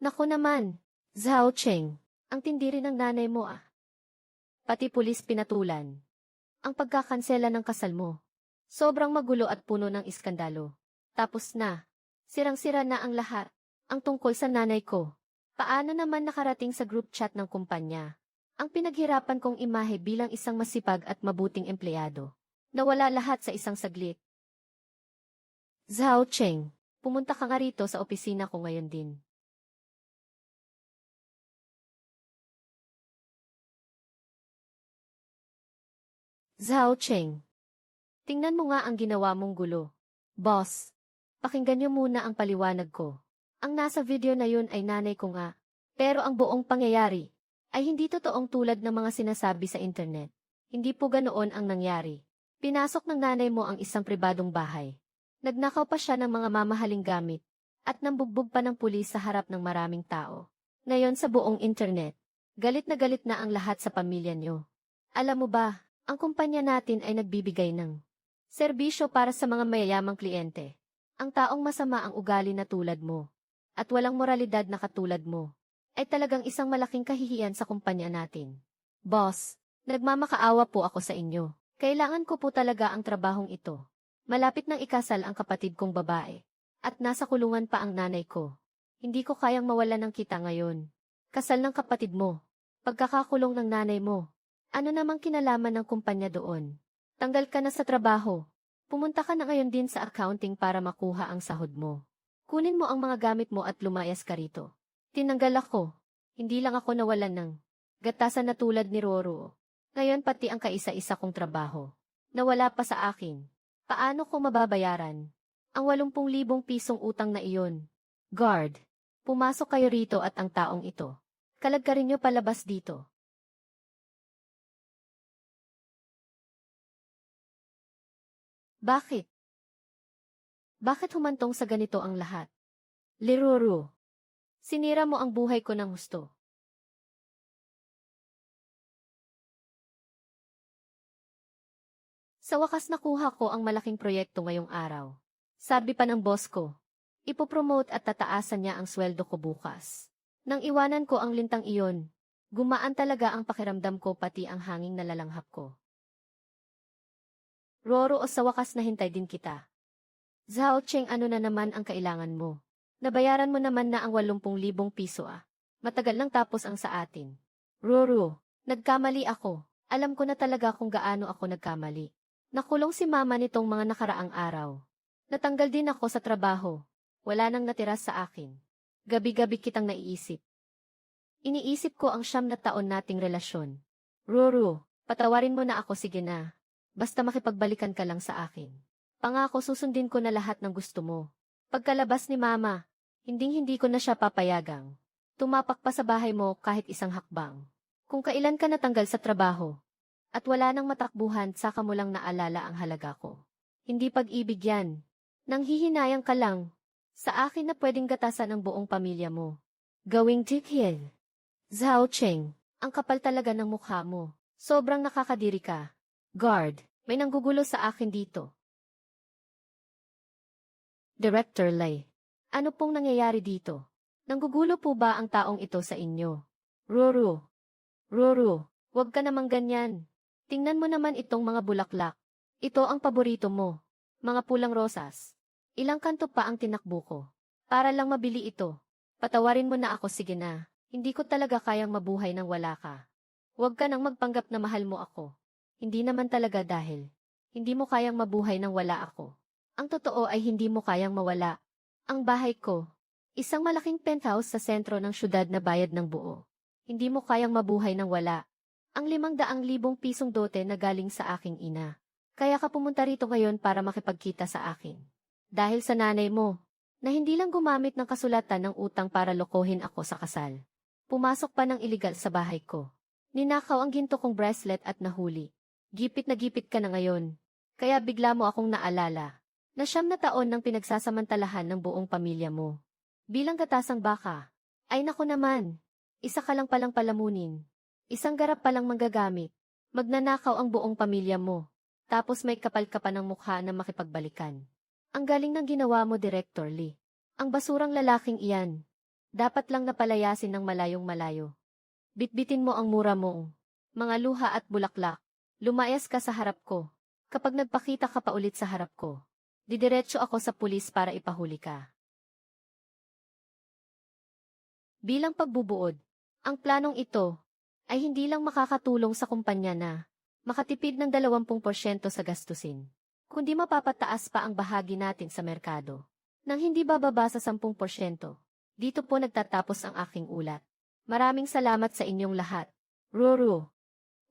Speaker 1: Naku naman, Zhao Cheng, ang tindi rin ng nanay mo ah. Pati pulis pinatulan. Ang pagkakansela ng kasal mo. Sobrang magulo at puno ng iskandalo. Tapos na. Sirang-sira na ang lahat. Ang tungkol sa nanay ko. Paano naman nakarating sa group chat ng kumpanya? Ang pinaghirapan kong imahe bilang isang masipag at mabuting empleyado. Nawala lahat sa isang saglit. Zhao Cheng, pumunta ka nga rito sa opisina ko ngayon din. Zhao Cheng, tingnan mo nga ang ginawa mong gulo. Boss, pakinggan niyo muna ang paliwanag ko. Ang nasa video na yun ay nanay ko nga. Pero ang buong pangyayari ay hindi totoong tulad ng mga sinasabi sa internet. Hindi po ganoon ang nangyari. Pinasok ng nanay mo ang isang pribadong bahay. Nagnakaw pa siya ng mga mamahaling gamit at nambugbog pa ng pulis sa harap ng maraming tao. Ngayon sa buong internet, galit na ang lahat sa pamilya niyo. Alam mo ba, ang kumpanya natin ay nagbibigay ng serbisyo para sa mga mayayamang kliyente. Ang taong masama ang ugali na tulad mo at walang moralidad na katulad mo ay talagang isang malaking kahihiyan sa kumpanya natin. Boss, nagmamakaawa po ako sa inyo. Kailangan ko po talaga ang trabahong ito. Malapit nang ikasal ang kapatid kong babae. At nasa kulungan pa ang nanay ko. Hindi ko kayang mawalan ng kita ngayon. Kasal ng kapatid mo. Pagkakakulong ng nanay mo. Ano namang kinalaman ng kumpanya doon? Tanggal ka na sa trabaho. Pumunta ka na ngayon din sa accounting para makuha ang sahod mo. Kunin mo ang mga gamit mo at lumayas ka rito. Tinanggal ako. Hindi lang ako nawalan ng gatasan na tulad ni Roro. Ngayon pati ang kaisa-isa kong trabaho. Nawala pa sa akin. Paano ko mababayaran ang 80,000 pisong utang na iyon? Guard, pumasok kayo rito at ang taong ito. Kalagkarin niyo palabas dito. Bakit? Bakit humantong sa ganito ang lahat? Liruru, sinira mo ang buhay ko ng husto. Sa wakas nakuha ko ang malaking proyekto ngayong araw. Sabi pa ng boss ko, ipopromote at tataasan niya ang sweldo ko bukas. Nang iwanan ko ang lintang iyon, gumaan talaga ang pakiramdam ko pati ang hanging nalalanghap ko. Roro, o sa wakas nahintay din kita. Zhao Cheng, ano na naman ang kailangan mo? Nabayaran mo naman na ang 80,000 piso ah. Matagal lang tapos ang sa atin. Roro, nagkamali ako. Alam ko na talaga kung gaano ako nagkamali. Nakulong si mama nitong mga nakaraang araw. Natanggal din ako sa trabaho. Wala nang natira sa akin. Gabi-gabi kitang naiisip. Iniisip ko ang 9 na taon nating relasyon. Roro, patawarin mo na ako, sige na. Basta makipagbalikan ka lang sa akin. Pangako susundin ko na lahat ng gusto mo. Pagkalabas ni mama, hinding-hindi ko na siya papayagang. Tumapak pa sa bahay mo kahit isang hakbang. Kung kailan ka natanggal sa trabaho, at wala nang matakbuhan, saka mo lang naalala ang halaga ko. Hindi pag-ibig yan. Nanghihinayang ka lang. Sa akin na pwedeng gatasan ang buong pamilya mo. Gawing tikhil. Zhao Cheng, ang kapal talaga ng mukha mo. Sobrang nakakadiri ka. Guard, may nanggugulo sa akin dito. Director Lai, ano pong nangyayari dito? Nanggugulo po ba ang taong ito sa inyo? Roro, wag ka namang ganyan. Tingnan mo naman itong mga bulaklak. Ito ang paborito mo. Mga pulang rosas. Ilang kanto pa ang tinakbo ko. Para lang mabili ito. Patawarin mo na ako, sige na. Hindi ko talaga kayang mabuhay nang wala ka. Huwag ka nang magpanggap na mahal mo ako. Hindi naman talaga dahil hindi mo kayang mabuhay nang wala ako. Ang totoo ay hindi mo kayang mawala. Ang bahay ko, isang malaking penthouse sa sentro ng syudad na bayad ng buo. Hindi mo kayang mabuhay nang wala. Ang 500,000 pisong dote na galing sa aking ina. Kaya ka pumunta rito ngayon para makipagkita sa akin. Dahil sa nanay mo, na hindi lang gumamit ng kasulatan ng utang para lokohin ako sa kasal. Pumasok pa ng iligal sa bahay ko. Ninakaw ang ginto kong bracelet at nahuli. Gipit na gipit ka na ngayon. Kaya bigla mo akong naalala. Na 9 na taon nang pinagsasamantalahan ng buong pamilya mo. Bilang gatasang baka. Ay naku naman. Isa ka lang palang palamunin. Isang garap palang manggagamit. Magnanakaw ang buong pamilya mo. Tapos may kapal ka pa ng mukha na makipagbalikan. Ang galing ng ginawa mo, Director Lee. Ang basurang lalaking iyan. Dapat lang napalayasin ng malayong malayo. Bitbitin mo ang mura mong mga luha at bulaklak. Lumayas ka sa harap ko. Kapag nagpakita ka pa ulit sa harap ko, didiretso ako sa pulis para ipahuli ka. Bilang pagbubuod, ang planong ito ay hindi lang makakatulong sa kumpanya na makatipid ng 20% sa gastusin, kundi mapapataas pa ang bahagi natin sa merkado nang hindi bababa sa 10%. Dito po nagtatapos ang aking ulat. Maraming salamat sa inyong lahat. Roro,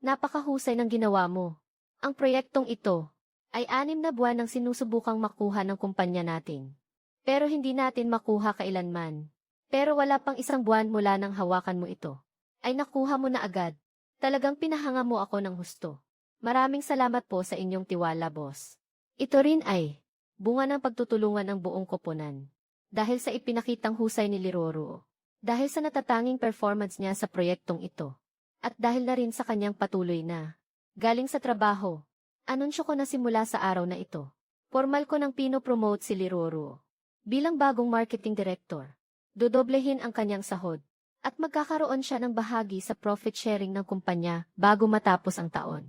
Speaker 1: napakahusay ng ginawa mo. Ang proyektong ito ay 6 na buwan nang sinusubukang makuha ng kumpanya natin. Pero hindi natin makuha kailanman. Pero wala pang 1 buwan mula nang hawakan mo ito. Ay nakuha mo na agad. Talagang pinahanga mo ako ng husto. Maraming salamat po sa inyong tiwala, boss. Ito rin ay bunga ng pagtutulungan ng buong koponan. Dahil sa ipinakitang husay ni Liroro. Dahil sa natatanging performance niya sa proyektong ito. At dahil na rin sa kanyang patuloy na galing sa trabaho. Anunsyo ko na simula sa araw na ito. Formal ko nang pino-promote si Liroro bilang bagong marketing director. Dodoblehin ang kanyang sahod. At magkakaroon siya ng bahagi sa profit sharing ng kumpanya bago matapos ang taon.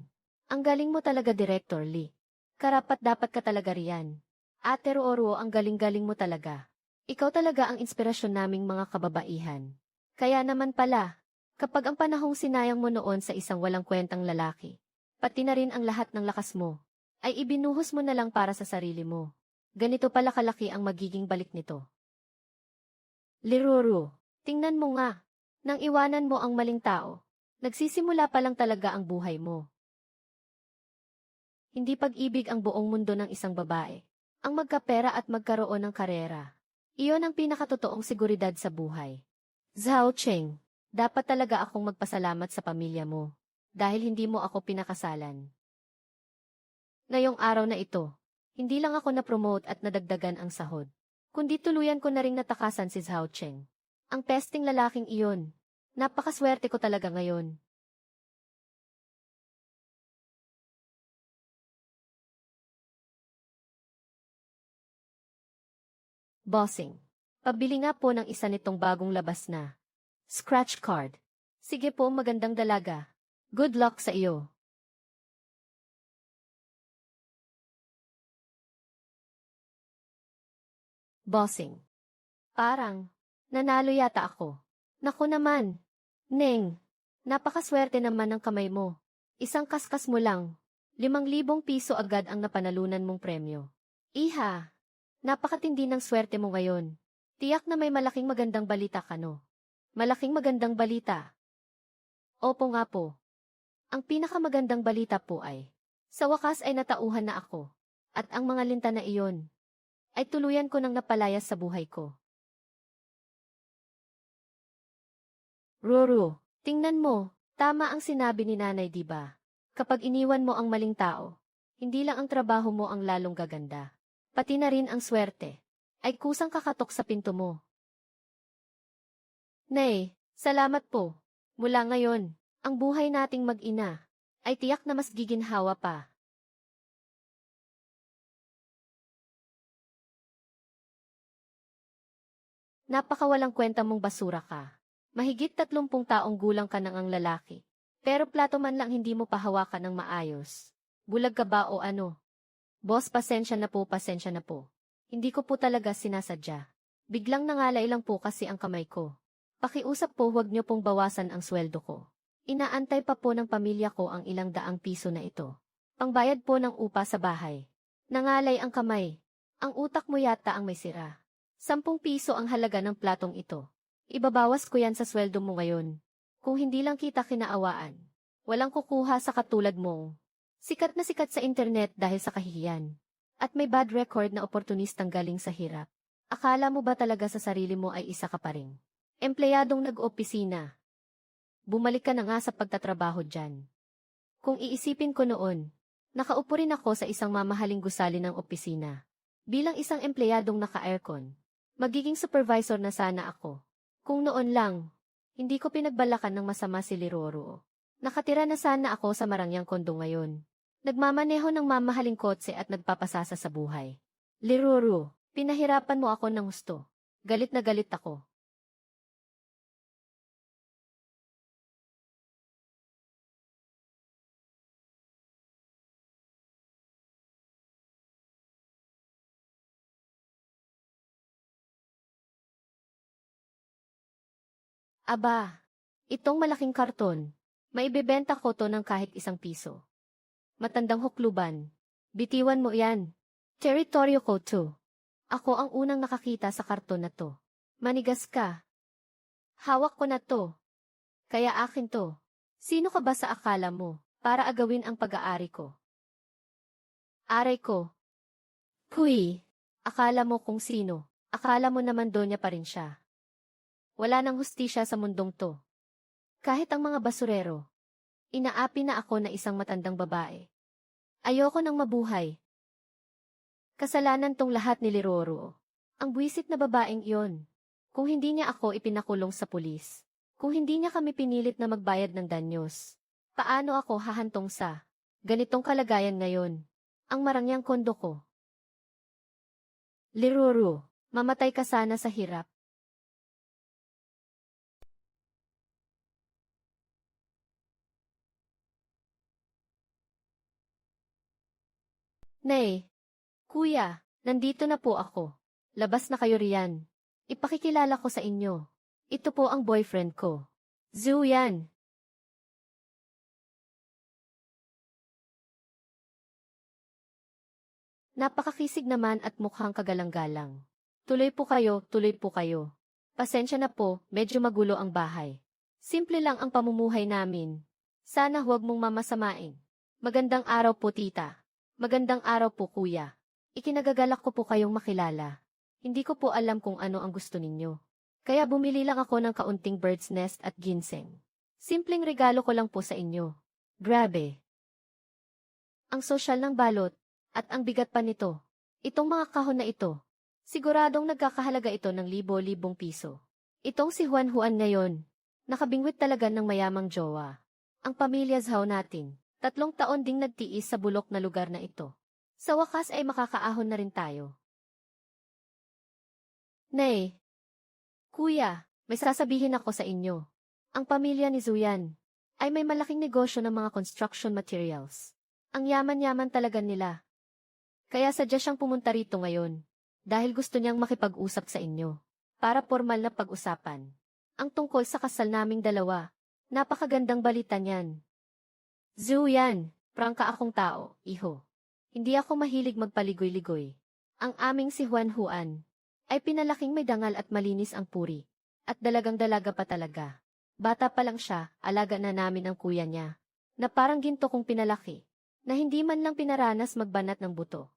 Speaker 1: Ang galing mo talaga, Director Lee. Karapat-dapat ka talaga riyan. Ate Roro, ang galing-galing mo talaga. Ikaw talaga ang inspirasyon naming mga kababaihan. Kaya naman pala, kapag ang panahong sinayang mo noon sa isang walang kwentang lalaki, pati na rin ang lahat ng lakas mo, ay ibinuhos mo na lang para sa sarili mo. Ganito pala kalaki ang magiging balik nito. Liroro, tingnan mo nga. Nang iwanan mo ang maling tao, nagsisimula pa lang talaga ang buhay mo. Hindi pag-ibig ang buong mundo ng isang babae. Ang magkapera at magkaroon ng karera. Iyon ang pinakatotoong seguridad sa buhay. Zhao Cheng, dapat talaga akong magpasalamat sa pamilya mo. Dahil hindi mo ako pinakasalan. Ngayong araw na ito, hindi lang ako na-promote at nadagdagan ang sahod. Kundi tuluyan ko na ring natakasan si Zhao Cheng. Ang pesting lalaking iyon. Napakaswerte ko talaga ngayon. Bossing. Pabili nga po ng isa nitong bagong labas na scratch card. Sige po, magandang dalaga. Good luck sa iyo. Bossing. Parang, nanalo yata ako. Naku naman. Neng, napakaswerte naman ng kamay mo. Isang kaskas mo lang. 5,000 piso agad ang napanalunan mong premyo. Iha, napakatindi ng swerte mo ngayon. Tiyak na may malaking magandang balita ka, no? Malaking magandang balita. Opo nga po. Ang pinakamagandang balita po ay, sa wakas ay natauhan na ako. At ang mga linta na iyon, ay tuluyan ko nang napalayas sa buhay ko. Roro, tingnan mo, tama ang sinabi ni nanay, di ba? Kapag iniwan mo ang maling tao, hindi lang ang trabaho mo ang lalong gaganda. Pati na rin ang swerte, ay kusang kakatok sa pinto mo. Nay, salamat po. Mula ngayon, ang buhay nating mag-ina, ay tiyak na mas giginhawa pa. Napakawalang kwenta mong basura ka. Mahigit 30 taong gulang ka nang ang lalaki. Pero plato man lang hindi mo pahawakan ng maayos. Bulag ka ba o ano? Boss, pasensya na po, pasensya na po. Hindi ko po talaga sinasadya. Biglang nangalay lang po kasi ang kamay ko. Pakiusap po, huwag niyo pong bawasan ang sweldo ko. Inaantay pa po ng pamilya ko ang ilang daang piso na ito. Pangbayad po ng upa sa bahay. Nangalay ang kamay. Ang utak mo yata ang may sira. 10 piso ang halaga ng platong ito. Ibabawas ko yan sa sweldo mo ngayon. Kung hindi lang kita kinaawaan, walang kukuha sa katulad mo. Sikat na sikat sa internet dahil sa kahihiyan. At may bad record na oportunistang galing sa hirap. Akala mo ba talaga sa sarili mo ay isa ka pa rin? Empleyadong nag-opisina. Bumalik ka na nga sa pagtatrabaho dyan. Kung iisipin ko noon, nakaupo rin ako sa isang mamahaling gusali ng opisina. Bilang isang empleyadong naka-aircon, magiging supervisor na sana ako. Kung noon lang, hindi ko pinagbalakan ng masama si Liroro. Nakatira na sana ako sa marangyang kondo ngayon. Nagmamaneho ng mamahaling kotse at nagpapasasa sa buhay. Liroro, pinahirapan mo ako ng gusto. Galit na galit ako. Aba, itong malaking karton, maibebenta ko to ng kahit 1 piso. Matandang hukluban. Bitiwan mo yan. Teritoryo ko to. Ako ang unang nakakita sa karton na to. Manigas ka. Hawak ko na to. Kaya akin to. Sino ka ba sa akala mo para agawin ang pag-aari ko? Aray ko. Puy. Akala mo kung sino. Akala mo naman donya pa rin siya. Wala nang hustisya sa mundong to. Kahit ang mga basurero. Inaapi na ako na isang matandang babae. Ayoko nang mabuhay. Kasalanan tong lahat ni Liroro. Ang buwisit na babaeng iyon. Kung hindi niya ako ipinakulong sa pulis. Kung hindi niya kami pinilit na magbayad ng danyos. Paano ako hahantong sa ganitong kalagayan ngayon? Ang marangyang kondo ko. Liroro, mamatay ka sana sa hirap. Nay, kuya, nandito na po ako. Labas na kayo riyan. Ipakikilala ko sa inyo. Ito po ang boyfriend ko. Zuyan. Napakakisig naman at mukhang kagalang-galang. Tuloy po kayo, tuloy po kayo. Pasensya na po, medyo magulo ang bahay. Simple lang ang pamumuhay namin. Sana huwag mong mamasamain. Magandang araw po tita. Magandang araw po kuya. Ikinagagalak ko po kayong makilala. Hindi ko po alam kung ano ang gusto ninyo. Kaya bumili lang ako ng kaunting bird's nest at ginseng. Simpleng regalo ko lang po sa inyo. Grabe. Ang sosyal ng balot. At ang bigat pa nito. Itong mga kahon na ito. Siguradong nagkakahalaga ito ng libo-libong piso. Itong si Juan Juan ngayon. Nakabingwit talaga ng mayamang jowa. Ang pamilya Zhao natin. 3 taon ding nagtiis sa bulok na lugar na ito. Sa wakas ay makakaahon na rin tayo. Nay. Kuya, may sasabihin ako sa inyo. Ang pamilya ni Zuyan ay may malaking negosyo ng mga construction materials. Ang yaman-yaman talaga nila. Kaya sadya siyang pumunta rito ngayon. Dahil gusto niyang makipag-usap sa inyo. Para formal na pag-usapan. Ang tungkol sa kasal naming dalawa. Napakagandang balita niyan. Zuyan, prangka akong tao, iho. Hindi ako mahilig magpaligoy-ligoy. Ang aming si Juan Juan ay pinalaking may dangal at malinis ang puri. At dalagang-dalaga pa talaga. Bata pa lang siya, alaga na namin ang kuya niya. Na parang ginto kong pinalaki. Na hindi man lang pinaranas magbanat ng buto.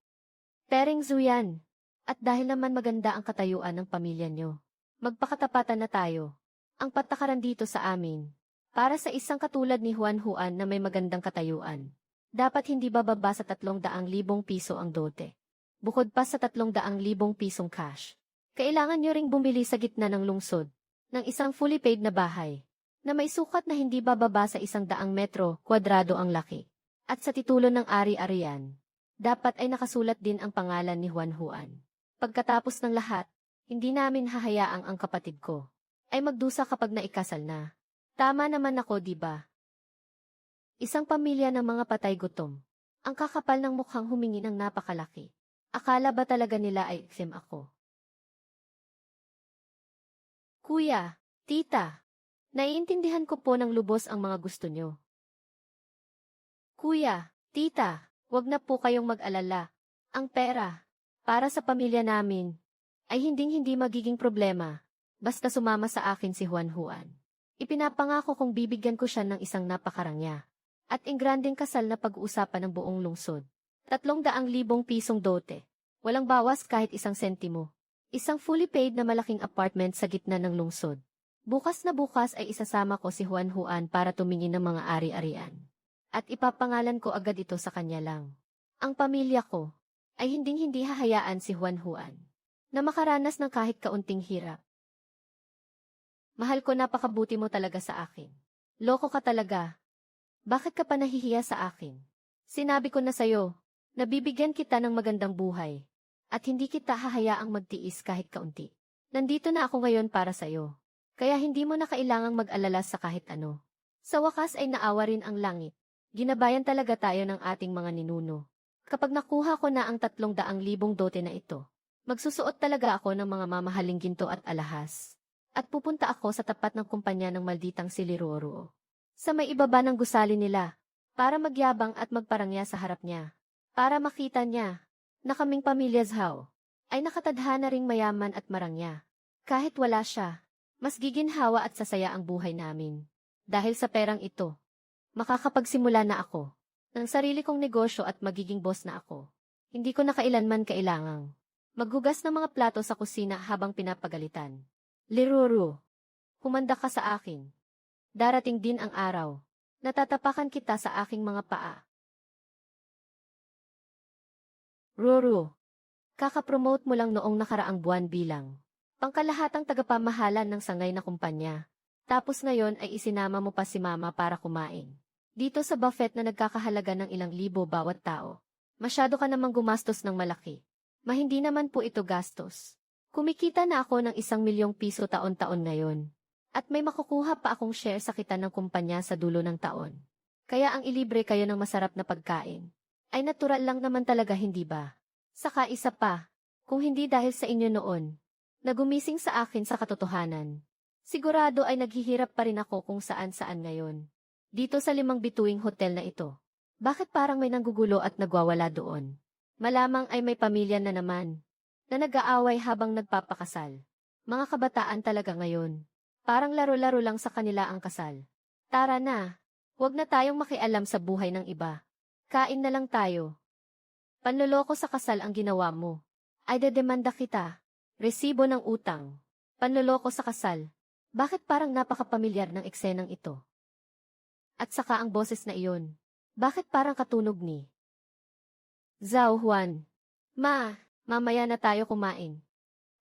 Speaker 1: Pering Zuyan, at dahil naman maganda ang katayuan ng pamilya niyo, magpakatapatan na tayo. Ang patakaran dito sa amin, para sa isang katulad ni Juan Juan na may magandang katayuan, dapat hindi bababa sa 300,000 piso ang dote. Bukod pa sa 300,000 pisong cash. Kailangan niyo ring bumili sa gitna ng lungsod, ng isang fully paid na bahay, na may sukat na hindi bababa sa 100 metro kwadrado ang laki. At sa titulo ng ari-arian, dapat ay nakasulat din ang pangalan ni Juan Juan. Pagkatapos ng lahat, hindi namin hahayaang ang kapatid ko ay magdusa kapag naikasal na. Tama naman ako, di ba? Isang pamilya ng mga patay gutom. Ang kakapal ng mukhang humingi ng napakalaki. Akala ba talaga nila ay exim ako? Kuya, tita, naiintindihan ko po ng lubos ang mga gusto nyo. Kuya, tita, wag na po kayong mag-alala. Ang pera, para sa pamilya namin, ay hinding-hindi magiging problema, basta sumama sa akin si Juan Juan. Ipinapangako kong bibigyan ko siya ng isang napakarangya, at ingranding kasal na pag-uusapan ng buong lungsod. 300,000 pisong dote, walang bawas kahit 1 sentimo. Isang fully paid na malaking apartment sa gitna ng lungsod. Bukas na bukas ay isasama ko si Juan Juan para tumingin ng mga ari-arian. At ipapangalan ko agad ito sa kanya lang. Ang pamilya ko ay hinding-hindi hahayaan si Juan Juan na makaranas ng kahit kaunting hirap. Mahal ko, napakabuti mo talaga sa akin. Loko ka talaga. Bakit ka pa nahihiya sa akin? Sinabi ko na sa'yo, nabibigyan kita ng magandang buhay at hindi kita hahayaang magtiis kahit kaunti. Nandito na ako ngayon para sa'yo. Kaya hindi mo na kailangang mag-alala sa kahit ano. Sa wakas ay naawa rin ang langit. Ginabayan talaga tayo ng ating mga ninuno. Kapag nakuha ko na ang 300,000 dote na ito, magsusuot talaga ako ng mga mamahaling ginto at alahas. At pupunta ako sa tapat ng kumpanya ng malditang si Liroro. Sa may ibaba ng gusali nila, para magyabang at magparangya sa harap niya. Para makita niya, na kaming pamilya Zhao, ay nakatadhana ring mayaman at marangya. Kahit wala siya, mas giginhawa at sasaya ang buhay namin. Dahil sa perang ito, makakapagsimula na ako ng sarili kong negosyo at magiging boss na ako. Hindi ko na kailanman kailangang maghugas ng mga plato sa kusina habang pinapagalitan. Liruru, humanda ka sa akin. Darating din ang araw. Natatapakan kita sa aking mga paa. Ruru, kakapromote mo lang noong nakaraang buwan bilang pangkalahatang tagapamahalan ng sangay na kumpanya. Tapos ngayon ay isinama mo pa si mama para kumain. Dito sa buffet na nagkakahalaga ng ilang libo bawat tao. Masyado ka namang gumastos ng malaki. Mahindi naman po ito gastos. Kumikita na ako ng 1,000,000 piso taon-taon ngayon. At may makukuha pa akong share sa kita ng kumpanya sa dulo ng taon. Kaya ang ilibre kayo ng masarap na pagkain. Ay natural lang naman talaga, hindi ba? Saka isa pa, kung hindi dahil sa inyo noon, nagumising sa akin sa katotohanan. Sigurado ay naghihirap pa rin ako kung saan-saan ngayon. Dito sa 5 bituing hotel na ito. Bakit parang may nanggugulo at nagwawala doon? Malamang ay may pamilya na naman, na nag-aaway habang nagpapakasal. Mga kabataan talaga ngayon. Parang laro-laro lang sa kanila ang kasal. Tara na, huwag na tayong makialam sa buhay ng iba. Kain na lang tayo. Panloloko sa kasal ang ginawa mo. Ay dedemanda kita. Resibo ng utang. Panloloko sa kasal. Bakit parang napakapamilyar ng eksenang ito? At saka ang boses na iyon. Bakit parang katunog ni Zhao Juan? Mamaya na tayo kumain.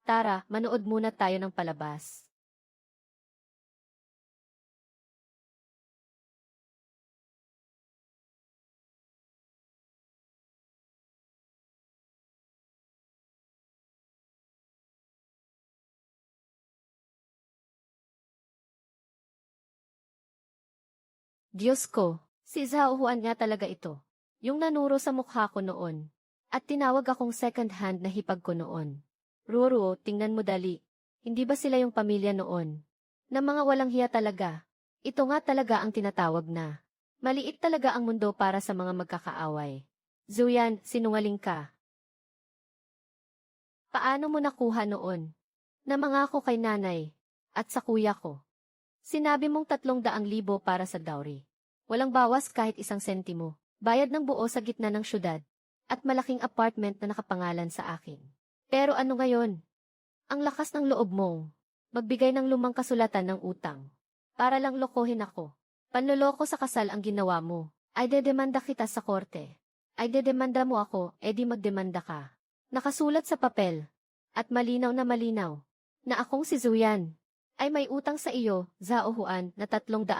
Speaker 1: Tara, manood muna tayo ng palabas. Diyos ko, si Zhao Juan nga talaga ito. Yung nanuro sa mukha ko noon. At tinawag akong second hand na hipag ko noon. Ruru, tingnan mo dali. Hindi ba sila yung pamilya noon? Na mga walang hiya talaga. Ito nga talaga ang tinatawag na. Maliit talaga ang mundo para sa mga magkakaaway. Zuyan, sinungaling ka. Paano mo nakuha noon? Namangako kay nanay. At sa kuya ko. Sinabi mong 300,000 para sa dowry. Walang bawas kahit 1 sentimo. Bayad ng buo sa gitna ng syudad. At malaking apartment na nakapangalan sa akin. Pero ano ngayon? Ang lakas ng loob mong magbigay ng 5 kasulatan ng utang. Para lang lokohin ako. Panloloko sa kasal ang ginawa mo. Ay dedemanda kita sa korte. Ay dedemanda mo ako, edi magdemanda ka. Nakasulat sa papel. At malinaw na akong si Zuyan ay may utang sa iyo, Zhao Juan, na 300,000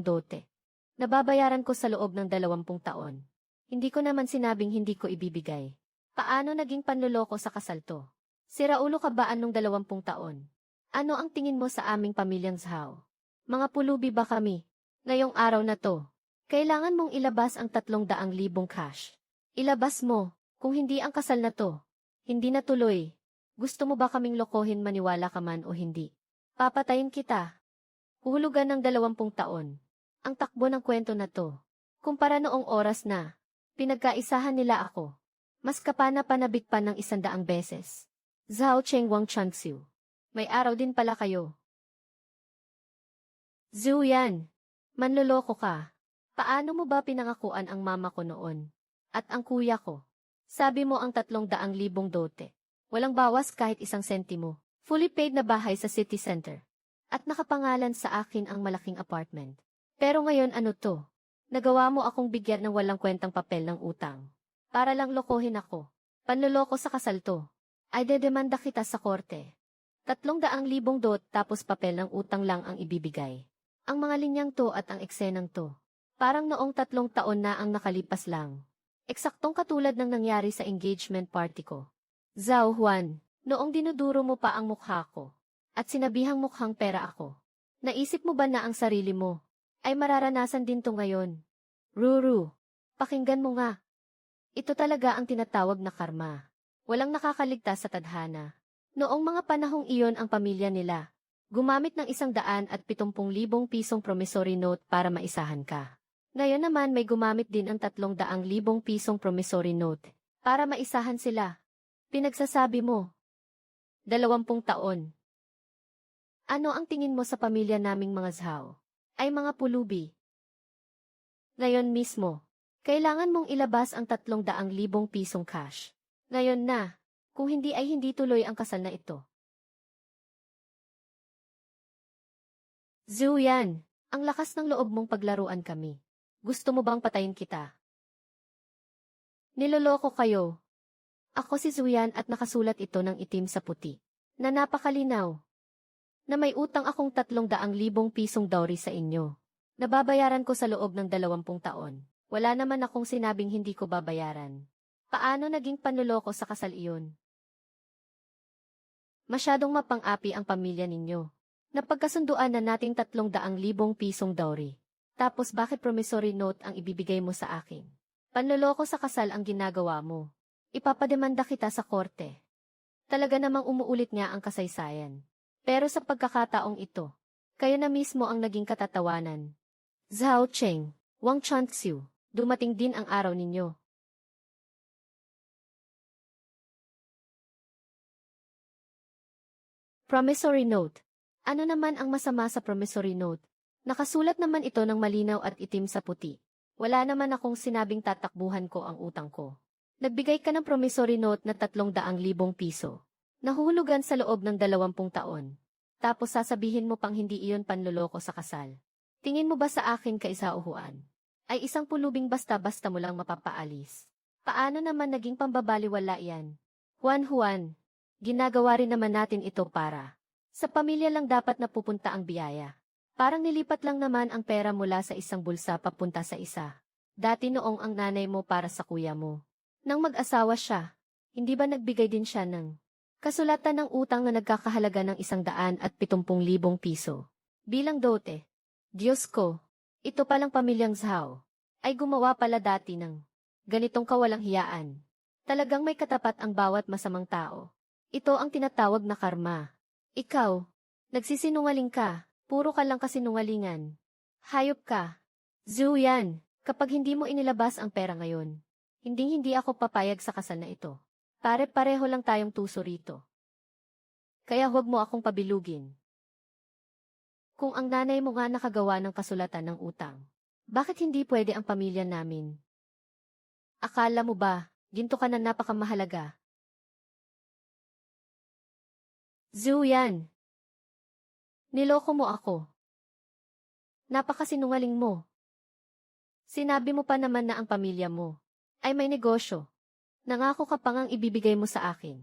Speaker 1: dote. Nababayaran ko sa loob ng 20 taon. Hindi ko naman sinabing hindi ko ibibigay. Paano naging panloloko sa kasal to? Siraulo ka ba anong 20 taon? Ano ang tingin mo sa aming pamilyang Zhao? Mga pulubi ba kami? Ngayong araw na to, kailangan mong ilabas ang 300,000 cash. Ilabas mo, kung hindi ang kasal na to. Hindi na tuloy. Gusto mo ba kaming lokohin, maniwala ka man o hindi? Papatayin kita. Huhulugan ng 20 taon. Ang takbo ng kwento na to. Kumpara noong oras na pinagkaisahan nila ako. Mas kapana-panabik pa ng 100 beses. Zhao Chengwang Changxiu. May araw din pala kayo. Zuyan. Manloloko ka. Paano mo ba pinangakuan ang mama ko noon? At ang kuya ko? Sabi mo ang 300,000 dote. Walang bawas kahit 1 sentimo. Fully paid na bahay sa city center. At nakapangalan sa akin ang malaking apartment. Pero ngayon ano to? Nagawa mo akong bigyan ng walang kwentang papel ng utang. Para lang lokohin ako. Panloloko sa kasal to. Ay dedemanda kita sa korte. 300,000 dot tapos papel ng utang lang ang ibibigay. Ang mga linyang to at ang eksenang to. Parang noong 3 taon na ang nakalipas lang. Eksaktong katulad ng nangyari sa engagement party ko. Zhao Juan. Noong dinuduro mo pa ang mukha ko, at sinabihang mukhang pera ako, naisip mo ba na ang sarili mo ay mararanasan din to ngayon? Ruru, pakinggan mo nga. Ito talaga ang tinatawag na karma. Walang nakakaligtas sa tadhana. Noong mga panahong iyon ang pamilya nila, gumamit ng 170,000 pisong promissory note para maisahan ka. Ngayon naman may gumamit din ang 300,000 pisong promissory note para maisahan sila. Pinagsasabi mo 20 taon. Ano ang tingin mo sa pamilya naming mga Zhao? Ay mga pulubi. Ngayon mismo, kailangan mong ilabas ang 300,000 pisong cash. Ngayon na, kung hindi ay hindi tuloy ang kasal na ito. Zuyan, ang lakas ng loob mong paglaruan kami. Gusto mo bang patayin kita? Niloloko kayo. Ako si Zuyan at nakasulat ito ng itim sa puti. Na napakalinaw. Na may utang akong 300,000 pisong dowry sa inyo. Nababayaran ko sa loob ng 20 taon. Wala naman akong sinabing hindi ko babayaran. Paano naging panloloko sa kasal iyon? Masyadong mapang-api ang pamilya ninyo. Napagkasunduan na nating 300,000 pisong dowry. Tapos bakit promissory note ang ibibigay mo sa akin? Panloloko sa kasal ang ginagawa mo. Ipapademanda kita sa korte. Talaga namang umuulit nga ang kasaysayan. Pero sa pagkakataong ito, kayo na mismo ang naging katatawanan. Zhao Cheng, Wang Chanxiu, dumating din ang araw ninyo. Promissory note. Ano naman ang masama sa promissory note? Nakasulat naman ito ng malinaw at itim sa puti. Wala naman akong sinabing tatakbuhan ko ang utang ko. Nagbigay ka ng promissory note na 300,000 piso. Nahuhulugan sa loob ng 20 taon. Tapos sasabihin mo pang hindi iyon panloloko sa kasal. Tingin mo ba sa akin kaisauhuan? Ay isang pulubing basta-basta mo lang mapapaalis. Paano naman naging pambabaliwala yan? Juan, ginagawa rin naman natin ito para. Sa pamilya lang dapat napupunta ang biyaya. Parang nilipat lang naman ang pera mula sa isang bulsa papunta sa isa. Dati noong ang nanay mo para sa kuya mo. Nang mag-asawa siya, hindi ba nagbigay din siya ng kasulatan ng utang na nagkakahalaga ng 170,000 piso? Bilang dote. Diyos ko, ito palang pamilyang Zhao ay gumawa pala dati ng ganitong kawalang hiyaan. Talagang may katapat ang bawat masamang tao. Ito ang tinatawag na karma. Ikaw, nagsisinungaling ka. Puro ka lang kasinungalingan. Hayop ka. Zhu Yan, kapag hindi mo inilabas ang pera ngayon, hindi ako papayag sa kasal na ito. Pare-pareho lang tayong tuso rito. Kaya huwag mo akong pabilugin. Kung ang nanay mo nga nakagawa ng kasulatan ng utang, bakit hindi pwede ang pamilya namin? Akala mo ba, ginto ka na napakamahalaga? Zhu Yan, niloko mo ako. Napakasinungaling mo. Sinabi mo pa naman na ang pamilya mo ay may negosyo. Nangako ka pa ngang ibibigay mo sa akin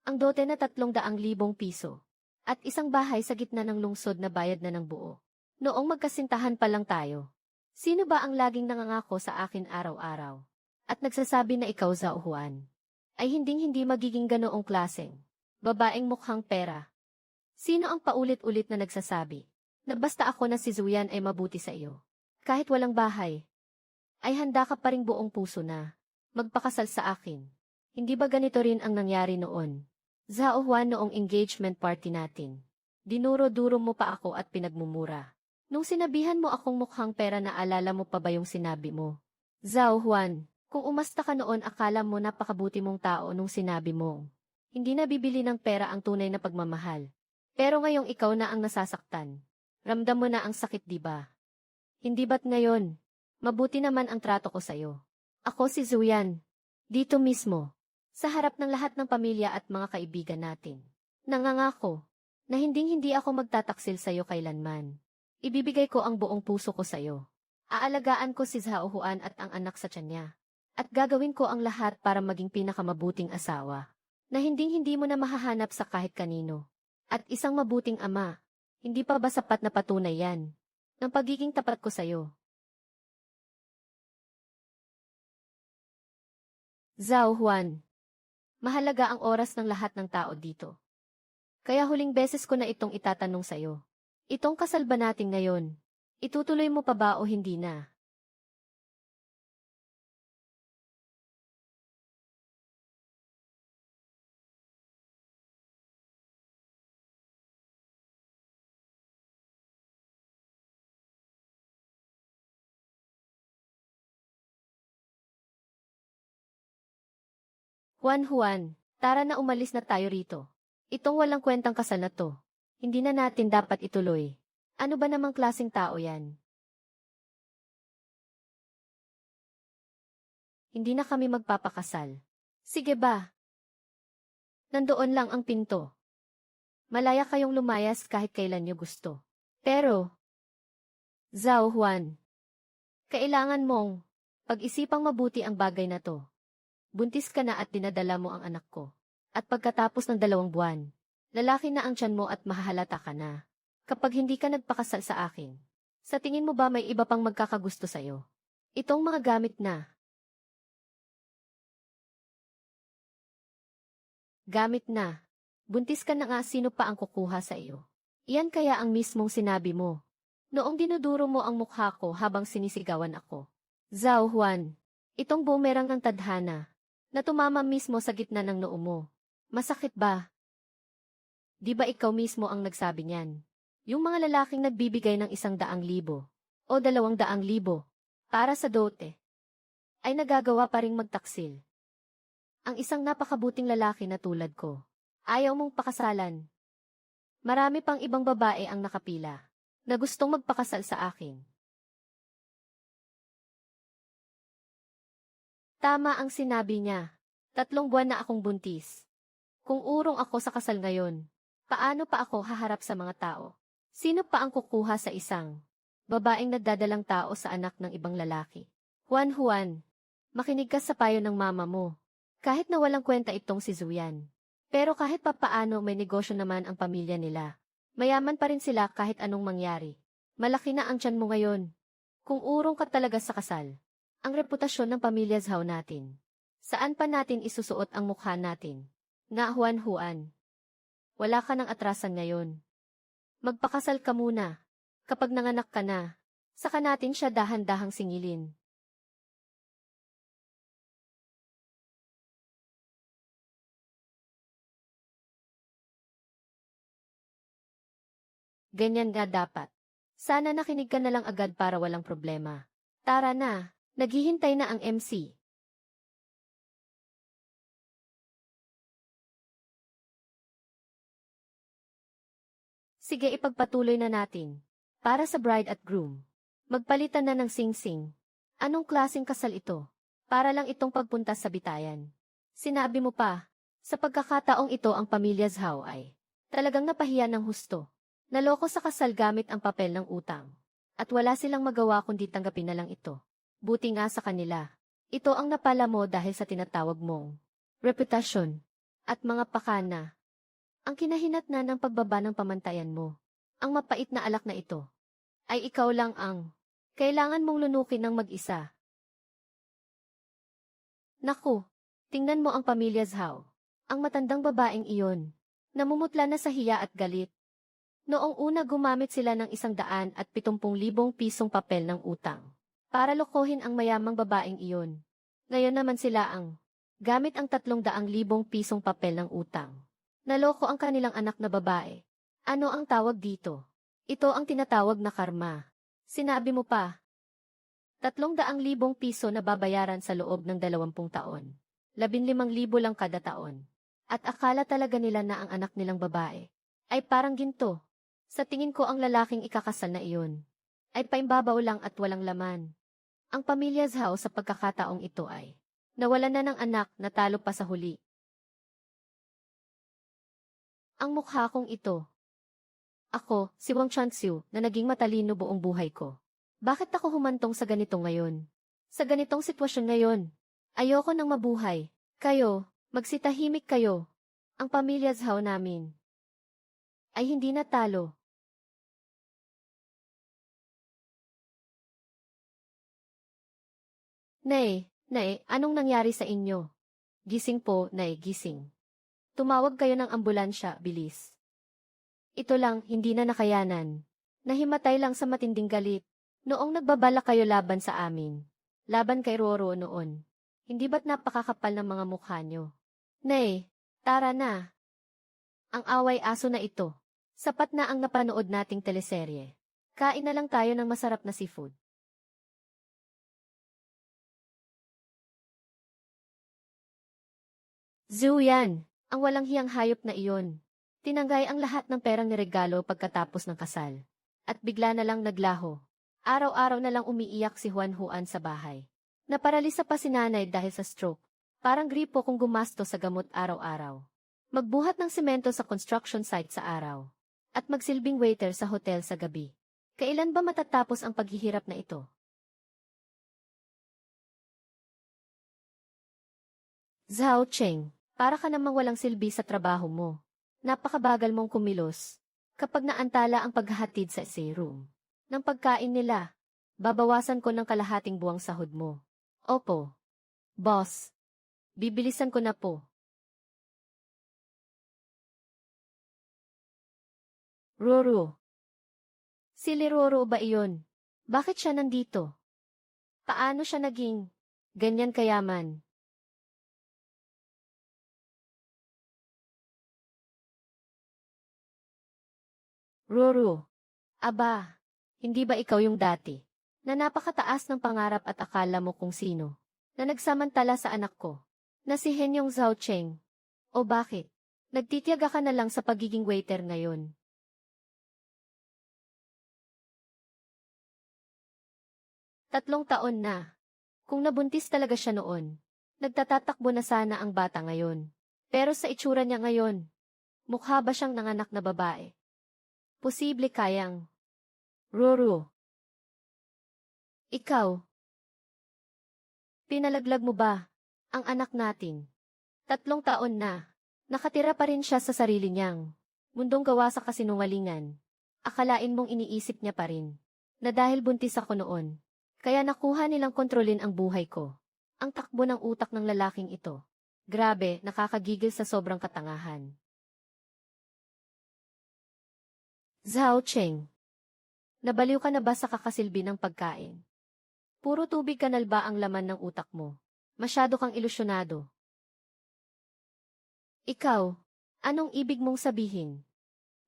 Speaker 1: ang dote na 300,000 piso at isang bahay sa gitna ng lungsod na bayad na ng buo. Noong magkasintahan pa lang tayo. Sino ba ang laging nangangako sa akin araw-araw at nagsasabi na ikaw Zhao Juan ay hindi magiging ganoong klaseng babaeng mukhang pera? Sino ang paulit-ulit na nagsasabi na basta ako na si Zuyan ay mabuti sa iyo? Kahit walang bahay, ay handa ka pa ring buong puso na magpakasal sa akin. Hindi ba ganito rin ang nangyari noon? Zhao Juan, noong engagement party natin. Dinuro-duro mo pa ako at pinagmumura. Nung sinabihan mo akong mukhang pera, naalala mo pa ba yung sinabi mo? Zhao Juan, kung umasta ka noon akala mo napakabuti mong tao nung sinabi mo. Hindi nabibili ng pera ang tunay na pagmamahal. Pero ngayong ikaw na ang nasasaktan. Ramdam mo na ang sakit, di ba? Hindi ba't ngayon? Mabuti naman ang trato ko sa'yo. Ako si Zuyan. Dito mismo. Sa harap ng lahat ng pamilya at mga kaibigan natin. Nangangako na hindi ako magtataksil sa'yo kailanman. Ibibigay ko ang buong puso ko sa'yo. Aalagaan ko si Zhao Juan at ang anak sa tiyan niya. At gagawin ko ang lahat para maging pinakamabuting asawa. Na hindi mo na mahahanap sa kahit kanino. At isang mabuting ama, hindi pa ba sapat na patunay yan ng pagiging tapat ko sa'yo? Zhao Juan, mahalaga ang oras ng lahat ng tao dito. Kaya huling beses ko na itong itatanong sa'yo. Itong kasal ba natin ngayon, itutuloy mo pa ba o hindi na? Juan, tara na, umalis na tayo rito. Itong walang kwentang kasal na to, hindi na natin dapat ituloy. Ano ba namang klaseng tao yan? Hindi na kami magpapakasal. Sige ba? Nandoon lang ang pinto. Malaya kayong lumayas kahit kailan nyo gusto. Pero, Zhao Juan, kailangan mong pag-isipang mabuti ang bagay na to. Buntis ka na at dinadala mo ang anak ko. At pagkatapos ng 2 buwan, lalaki na ang tiyan mo at mahahalata ka na. Kapag hindi ka nagpakasal sa akin, sa tingin mo ba may iba pang magkakagusto sa'yo? Itong mga gamit na. Gamit na. Buntis ka na nga, sino pa ang kukuha sa iyo? Iyan kaya ang mismong sinabi mo. Noong dinuduro mo ang mukha ko habang sinisigawan ako. Zhao Juan, Itong boomerang ng tadhana, na tumama mismo sa gitna ng noo mo. Masakit ba? Di ba ikaw mismo ang nagsabi niyan? Yung mga lalaking nagbibigay ng 100,000 o 200,000 para sa dote, ay nagagawa pa ring magtaksil. Ang isang napakabuting lalaki na tulad ko, ayaw mong pakasalan. Marami pang ibang babae ang nakapila, na gustong magpakasal sa akin. Tama ang sinabi niya. 3 buwan na akong buntis. Kung urong ako sa kasal ngayon, paano pa ako haharap sa mga tao? Sino pa ang kukuha sa isang babaeng nagdadalang tao sa anak ng ibang lalaki? Juan, makinig ka sa payo ng mama mo. Kahit na walang kwenta itong si Zuyan. Pero kahit papaano may negosyo naman ang pamilya nila. Mayaman pa rin sila kahit anong mangyari. Malaki na ang tiyan mo ngayon. Kung urong ka talaga sa kasal, ang reputasyon ng pamilya Zhao natin. Saan pa natin isusuot ang mukha natin? Nga Juan, wala ka ng atrasan ngayon. Magpakasal ka muna. Kapag nanganak ka na, saka natin siya dahan-dahang singilin. Ganyan nga dapat. Sana nakinig ka na lang agad para walang problema. Tara na, naghihintay na ang MC. Sige, ipagpatuloy na natin. Para sa bride at groom. Magpalitan na ng sing-sing. Anong klaseng kasal ito? Para lang itong pagpunta sa bitayan. Sinabi mo pa, sa pagkakataong ito ang pamilya Zhao ay talagang napahiya ng husto. Naloko sa kasal gamit ang papel ng utang. At wala silang magawa kundi tanggapin na lang ito. Buti nga sa kanila. Ito ang napala mo dahil sa tinatawag mong reputasyon at mga pakana. Ang kinahinatnan ng pagbaba ng pamantayan mo, ang mapait na alak na ito, ay ikaw lang ang kailangan mong lunukin ng mag-isa. Naku, tingnan mo ang pamilya Zhao. Ang matandang babaeng iyon, namumutla na sa hiya at galit. Noong una gumamit sila ng 170,000 pisong papel ng utang para lokohin ang mayamang babaeng iyon. Ngayon naman sila ang gamit ang 300,000 pisong papel ng utang. Naloko ang kanilang anak na babae. Ano ang tawag dito? Ito ang tinatawag na karma. Sinabi mo pa, 300,000 piso na babayaran sa loob ng 20 taon. 15,000 lang kada taon. At akala talaga nila na ang anak nilang babae ay parang ginto. Sa tingin ko ang lalaking ikakasal na iyon ay paimbabaw lang at walang laman. Ang pamilya Zhao sa pagkakataong ito ay nawalan na ng anak na talo pa sa huli. Ang mukha kong ito. Ako, si Wang Chanxiu, na naging matalino buong buhay ko. Bakit ako humantong sa ganito ngayon? Sa ganitong sitwasyon ngayon? Ayoko nang mabuhay. Kayo, magsitahimik kayo. Ang pamilya Zhao namin ay hindi natalo. Nay, anong nangyari sa inyo? Gising po, Nay, gising. Tumawag kayo ng ambulansya, bilis. Ito lang, hindi na nakayanan. Nahimatay lang sa matinding galit. Noong nagbabala kayo laban sa amin. Laban kay Roro noon. Hindi ba't napakakapal ng mga mukha nyo? Nay, tara na. Ang away aso na ito. Sapat na ang napanood nating teleserye. Kain na lang tayo ng masarap na seafood. Zuyan, ang walang hiyang hayop na iyon. Tinanggay ang lahat ng perang niregalo pagkatapos ng kasal. At bigla na lang naglaho. Araw-araw na lang umiiyak si Juan sa bahay. Naparalisa pa si nanay dahil sa stroke. Parang gripo kung gumasto sa gamot araw-araw. Magbuhat ng semento sa construction site sa araw. At magsilbing waiter sa hotel sa gabi. Kailan ba matatapos ang paghihirap na ito? Zhao Cheng, para ka namang walang silbi sa trabaho mo. Napakabagal mong kumilos. Kapag naantala ang paghahatid sa room ng pagkain nila, babawasan ko ng kalahating buwang sahod mo. Opo. Boss. Bibilisan ko na po. Roro. Si Roro ba iyon? Bakit siya nandito? Paano siya naging Ganyan kayaman. Ruru. Aba, hindi ba ikaw yung dati? Na napakataas ng pangarap at akala mo kung sino? Na nagsamantala sa anak ko? Na si Henyong Zhao Cheng? O bakit? Nagtitiyaga ka na lang sa pagiging waiter ngayon. 3 taon na. Kung nabuntis talaga siya noon, nagtatatakbo na sana ang bata ngayon. Pero sa itsura niya ngayon, mukha ba siyang nanganak na babae? Posible kayang. Ruru. Ikaw, pinalaglag mo ba ang anak natin? 3 taon na. Nakatira pa rin siya sa sarili niyang mundong gawa sa kasinungalingan. Akalain mong iniisip niya pa rin na dahil buntis ako noon, kaya nakuha nilang kontrolin ang buhay ko. Ang takbo ng utak ng lalaking ito. Grabe, nakakagigil sa sobrang katangahan. Zhao Cheng, nabaliw ka na ba sa kakasilbi ng pagkain? Puro tubig kanal ba ang laman ng utak mo? Masyado kang ilusyonado. Ikaw, anong ibig mong sabihin?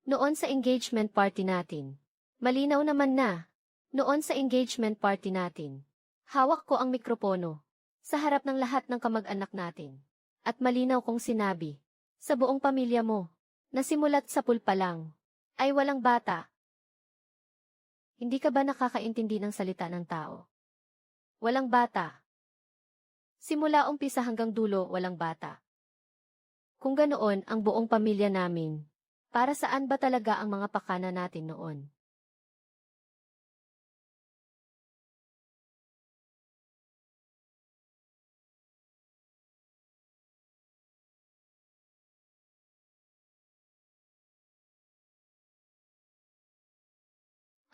Speaker 1: Noon sa engagement party natin. Malinaw naman na. Noon sa engagement party natin. Hawak ko ang mikropono. Sa harap ng lahat ng kamag-anak natin. At malinaw kong sinabi. Sa buong pamilya mo. Nasimulat sa pool pa lang. Ay walang bata. Hindi ka ba nakakaintindi ng salita ng tao? Walang bata. Simula umpisa hanggang dulo walang bata. Kung ganoon ang buong pamilya namin, para saan ba talaga ang mga pakana natin noon?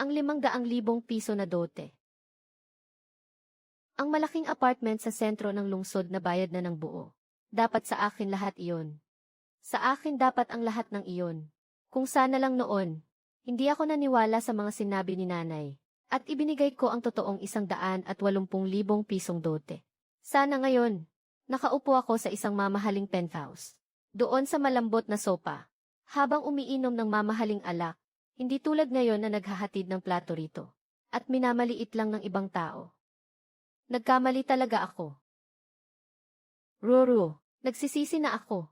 Speaker 1: Ang 500,000 piso na dote. Ang malaking apartment sa sentro ng lungsod na bayad na ng buo. Dapat sa akin lahat iyon. Sa akin dapat ang lahat ng iyon. Kung sana lang noon, hindi ako naniwala sa mga sinabi ni nanay. At ibinigay ko ang totoong 180,000 pisong dote. Sana ngayon, nakaupo ako sa isang mamahaling penthouse. Doon sa malambot na sopa. Habang umiinom ng mamahaling alak, hindi tulad ngayon na naghahatid ng plato rito. At minamaliit lang ng ibang tao. Nagkamali talaga ako. Ruru, nagsisisi na ako.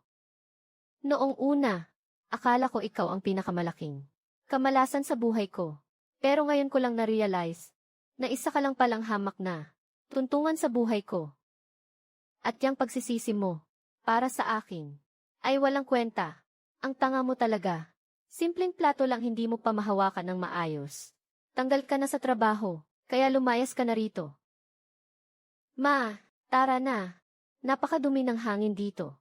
Speaker 1: Noong una, akala ko ikaw ang pinakamalaking kamalasan sa buhay ko. Pero ngayon ko lang na-realize na isa ka lang palang hamak na tuntungan sa buhay ko. At yang pagsisisi mo, para sa akin, ay walang kwenta. Ang tanga mo talaga. Simpleng plato lang hindi mo pa mahawakan ng maayos. Tanggal ka na sa trabaho, kaya lumayas ka na rito. Ma, tara na. Napakadumi ng hangin dito.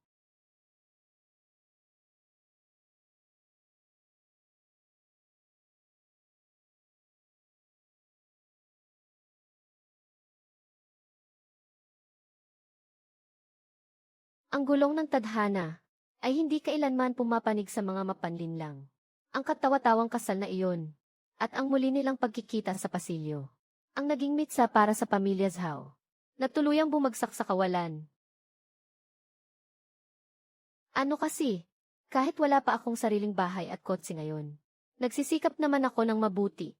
Speaker 1: Ang gulong ng tadhana ay hindi kailanman pumapanig sa mga mapanlinlang. Ang katawa-tawang kasal na iyon at ang muli nilang pagkikita sa pasilyo. Ang naging mitsa para sa pamilya Zhao na tuluyang bumagsak sa kawalan. Ano kasi? Kahit wala pa akong sariling bahay at kotse ngayon, nagsisikap naman ako ng mabuti.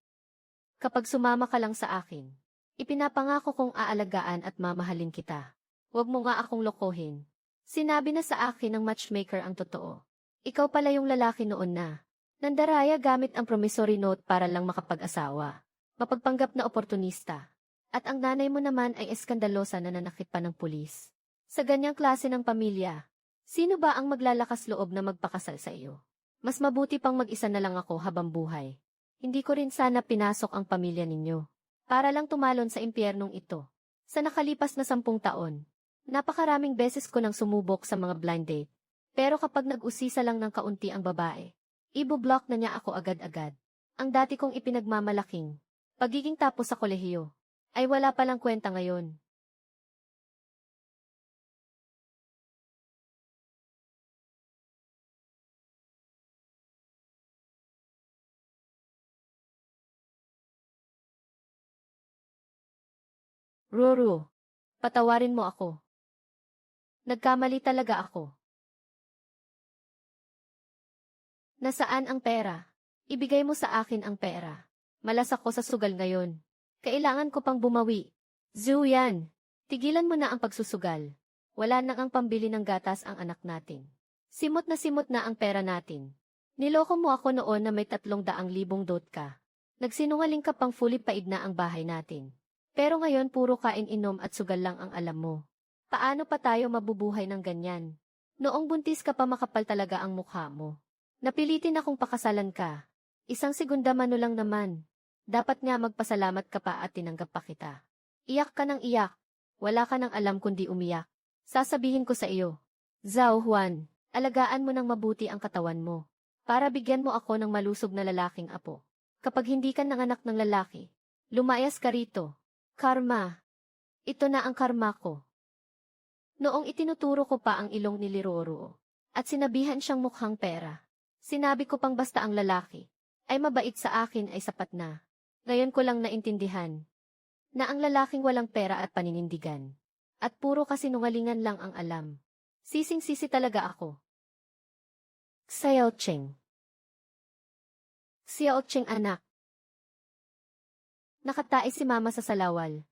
Speaker 1: Kapag sumama ka lang sa akin, ipinapangako kong aalagaan at mamahalin kita. Huwag mo nga akong lokohin. Sinabi na sa akin ng matchmaker ang totoo. Ikaw pala yung lalaki noon na nandaraya gamit ang promissory note para lang makapag-asawa. Mapagpanggap na oportunista. At ang nanay mo naman ay eskandalosa na nanakit pa ng pulis. Sa ganyang klase ng pamilya, sino ba ang maglalakas loob na magpakasal sa iyo? Mas mabuti pang mag-isa na lang ako habang buhay. Hindi ko rin sana pinasok ang pamilya ninyo. Para lang tumalon sa impyernong ito. Sa nakalipas na 10 taon. Napakaraming beses ko nang sumubok sa mga blind date. Pero kapag nag-usisa lang ng kaunti ang babae, ibo-block na niya ako agad-agad. Ang dati kong ipinagmamalaking pagiging tapos sa kolehiyo, ay wala palang kwenta ngayon. Ruru, Patawarin mo ako. Nagkamali talaga ako. Nasaan ang pera? Ibigay mo sa akin ang pera. Malas ako sa sugal ngayon. Kailangan ko pang bumawi. Zuyan, tigilan mo na ang pagsusugal. Wala na ang pambili ng gatas ang anak natin. Simot na ang pera natin. Niloko mo ako noon na may 300,000 dot ka. Nagsinungaling ka pang fully paid na ang bahay natin. Pero ngayon puro kain-inom at sugal lang ang alam mo. Paano pa tayo mabubuhay ng ganyan? Noong buntis ka pa makapal talaga ang mukha mo. Napilitin akong pakasalan ka. Isang segunda mano lang naman. Dapat nga magpasalamat ka pa at tinanggap pa kita. Iyak ka ng iyak. Wala ka nang alam kundi umiyak. Sasabihin ko sa iyo. Zhao Huan, alagaan mo ng mabuti ang katawan mo. Para bigyan mo ako ng malusog na lalaking apo. Kapag hindi ka nanganak ng lalaki, lumayas ka rito. Karma. Ito na ang karma ko. Noong itinuturo ko pa ang ilong ni Liroro, at sinabihan siyang mukhang pera. Sinabi ko pang basta ang lalaki ay mabait sa akin ay sapat na. Ngayon ko lang naintindihan na ang lalaking walang pera at paninindigan. At puro kasinungalingan lang ang alam. Sising-sisi talaga ako. Xiao Cheng. Xiao Cheng anak. Nakatae si mama sa salawal.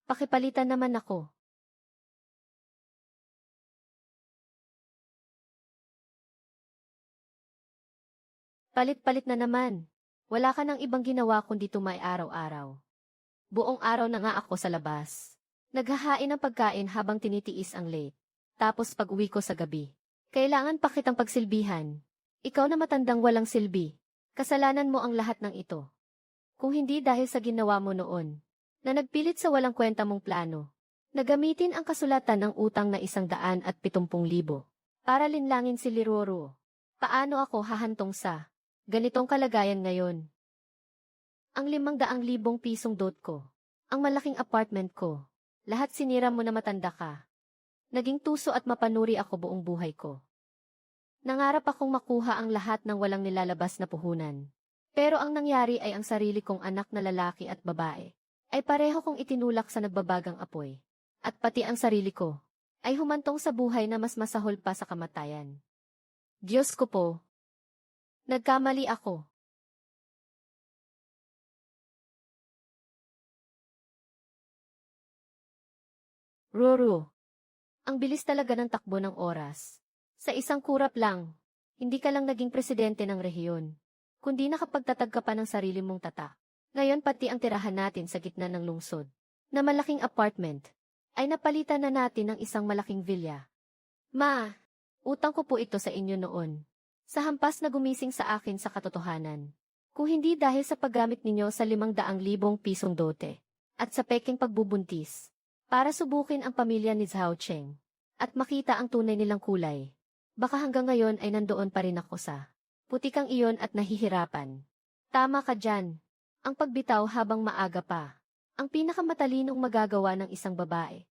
Speaker 1: Pakipalitan naman ako. Palit-palit na naman. Wala ka ng ibang ginawa kundi tumay araw-araw. Buong araw na nga ako sa labas. Naghahain ng pagkain habang tinitiis ang late. Tapos pag-uwi ko sa gabi. Kailangan pa kitang pagsilbihan. Ikaw na matandang walang silbi. Kasalanan mo ang lahat ng ito. Kung hindi dahil sa ginawa mo noon, na nagpilit sa walang kwenta mong plano, na gamitin ang kasulatan ng utang na 170,000 para linlangin si Liroro. Paano ako hahantong sa ganitong kalagayan ngayon? Ang 500,000 pisong dot ko, ang malaking apartment ko, lahat sinira mo na matanda ka. Naging tuso at mapanuri ako buong buhay ko. Nangarap akong makuha ang lahat ng walang nilalabas na puhunan. Pero ang nangyari ay ang sarili kong anak na lalaki at babae ay pareho kong itinulak sa nagbabagang apoy. At pati ang sarili ko ay humantong sa buhay na mas masahol pa sa kamatayan. Diyos ko po. Nagkamali ako. Roro. Ang bilis talaga ng takbo ng oras. Sa isang kurap lang, hindi ka lang naging presidente ng rehiyon, kundi nakapagtatag ka pa ng sarili mong tatak. Ngayon pati ang tirahan natin sa gitna ng lungsod, na malaking apartment, ay napalitan na natin ng isang malaking villa. Ma, utang ko po ito sa inyo noon. Sa hampas na gumising sa akin sa katotohanan. Kung hindi dahil sa paggamit ninyo sa 500,000 pisong dote, at sa peking pagbubuntis, para subukin ang pamilya ni Zhao Cheng, at makita ang tunay nilang kulay. Baka hanggang ngayon ay nandoon pa rin ako sa putikang iyon at nahihirapan. Tama ka dyan. Ang pagbitaw habang maaga pa. Ang pinakamatalinong magagawa ng isang babae.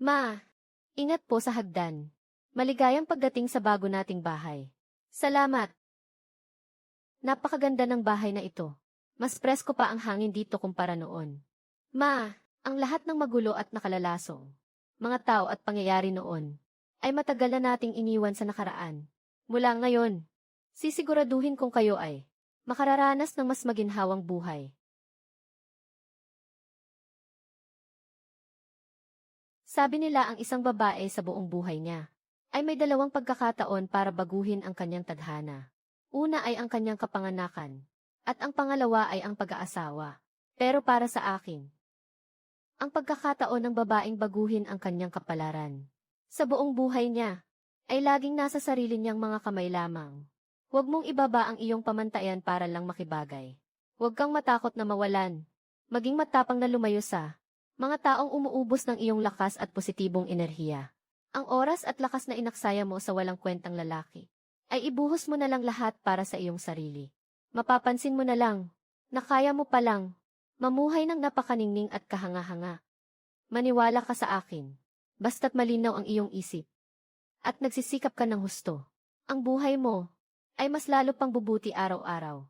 Speaker 1: Ma, ingat po sa hagdan. Maligayang pagdating sa bago nating bahay. Salamat. Napakaganda ng bahay na ito. Mas presko pa ang hangin dito kumpara noon. Ma, ang lahat ng magulo at nakalalasong mga tao at pangyayari noon ay matagal na nating iniwan sa nakaraan. Mula ngayon, sisiguraduhin kong kayo ay makararanas ng mas maginhawang buhay. Sabi nila ang isang babae sa buong buhay niya ay may 2 pagkakataon para baguhin ang kanyang tadhana. Una ay ang kanyang kapanganakan, at ang pangalawa ay ang pag-aasawa. Pero para sa akin, ang pagkakataon ng babaeng baguhin ang kanyang kapalaran sa buong buhay niya ay laging nasa sarili niyang mga kamay lamang. Huwag mong ibaba ang iyong pamantayan para lang makibagay. Huwag kang matakot na mawalan. Maging matapang na lumayo sa mga taong umuubos ng iyong lakas at positibong enerhiya. Ang oras at lakas na inaksaya mo sa walang kwentang lalaki ay ibuhos mo na lang lahat para sa iyong sarili. Mapapansin mo na lang na kaya mo palang mamuhay ng napakaningning at kahanga-hanga. Maniwala ka sa akin, basta't malinaw ang iyong isip. at nagsisikap ka ng husto, ang buhay mo ay mas lalo pang bubuti araw-araw.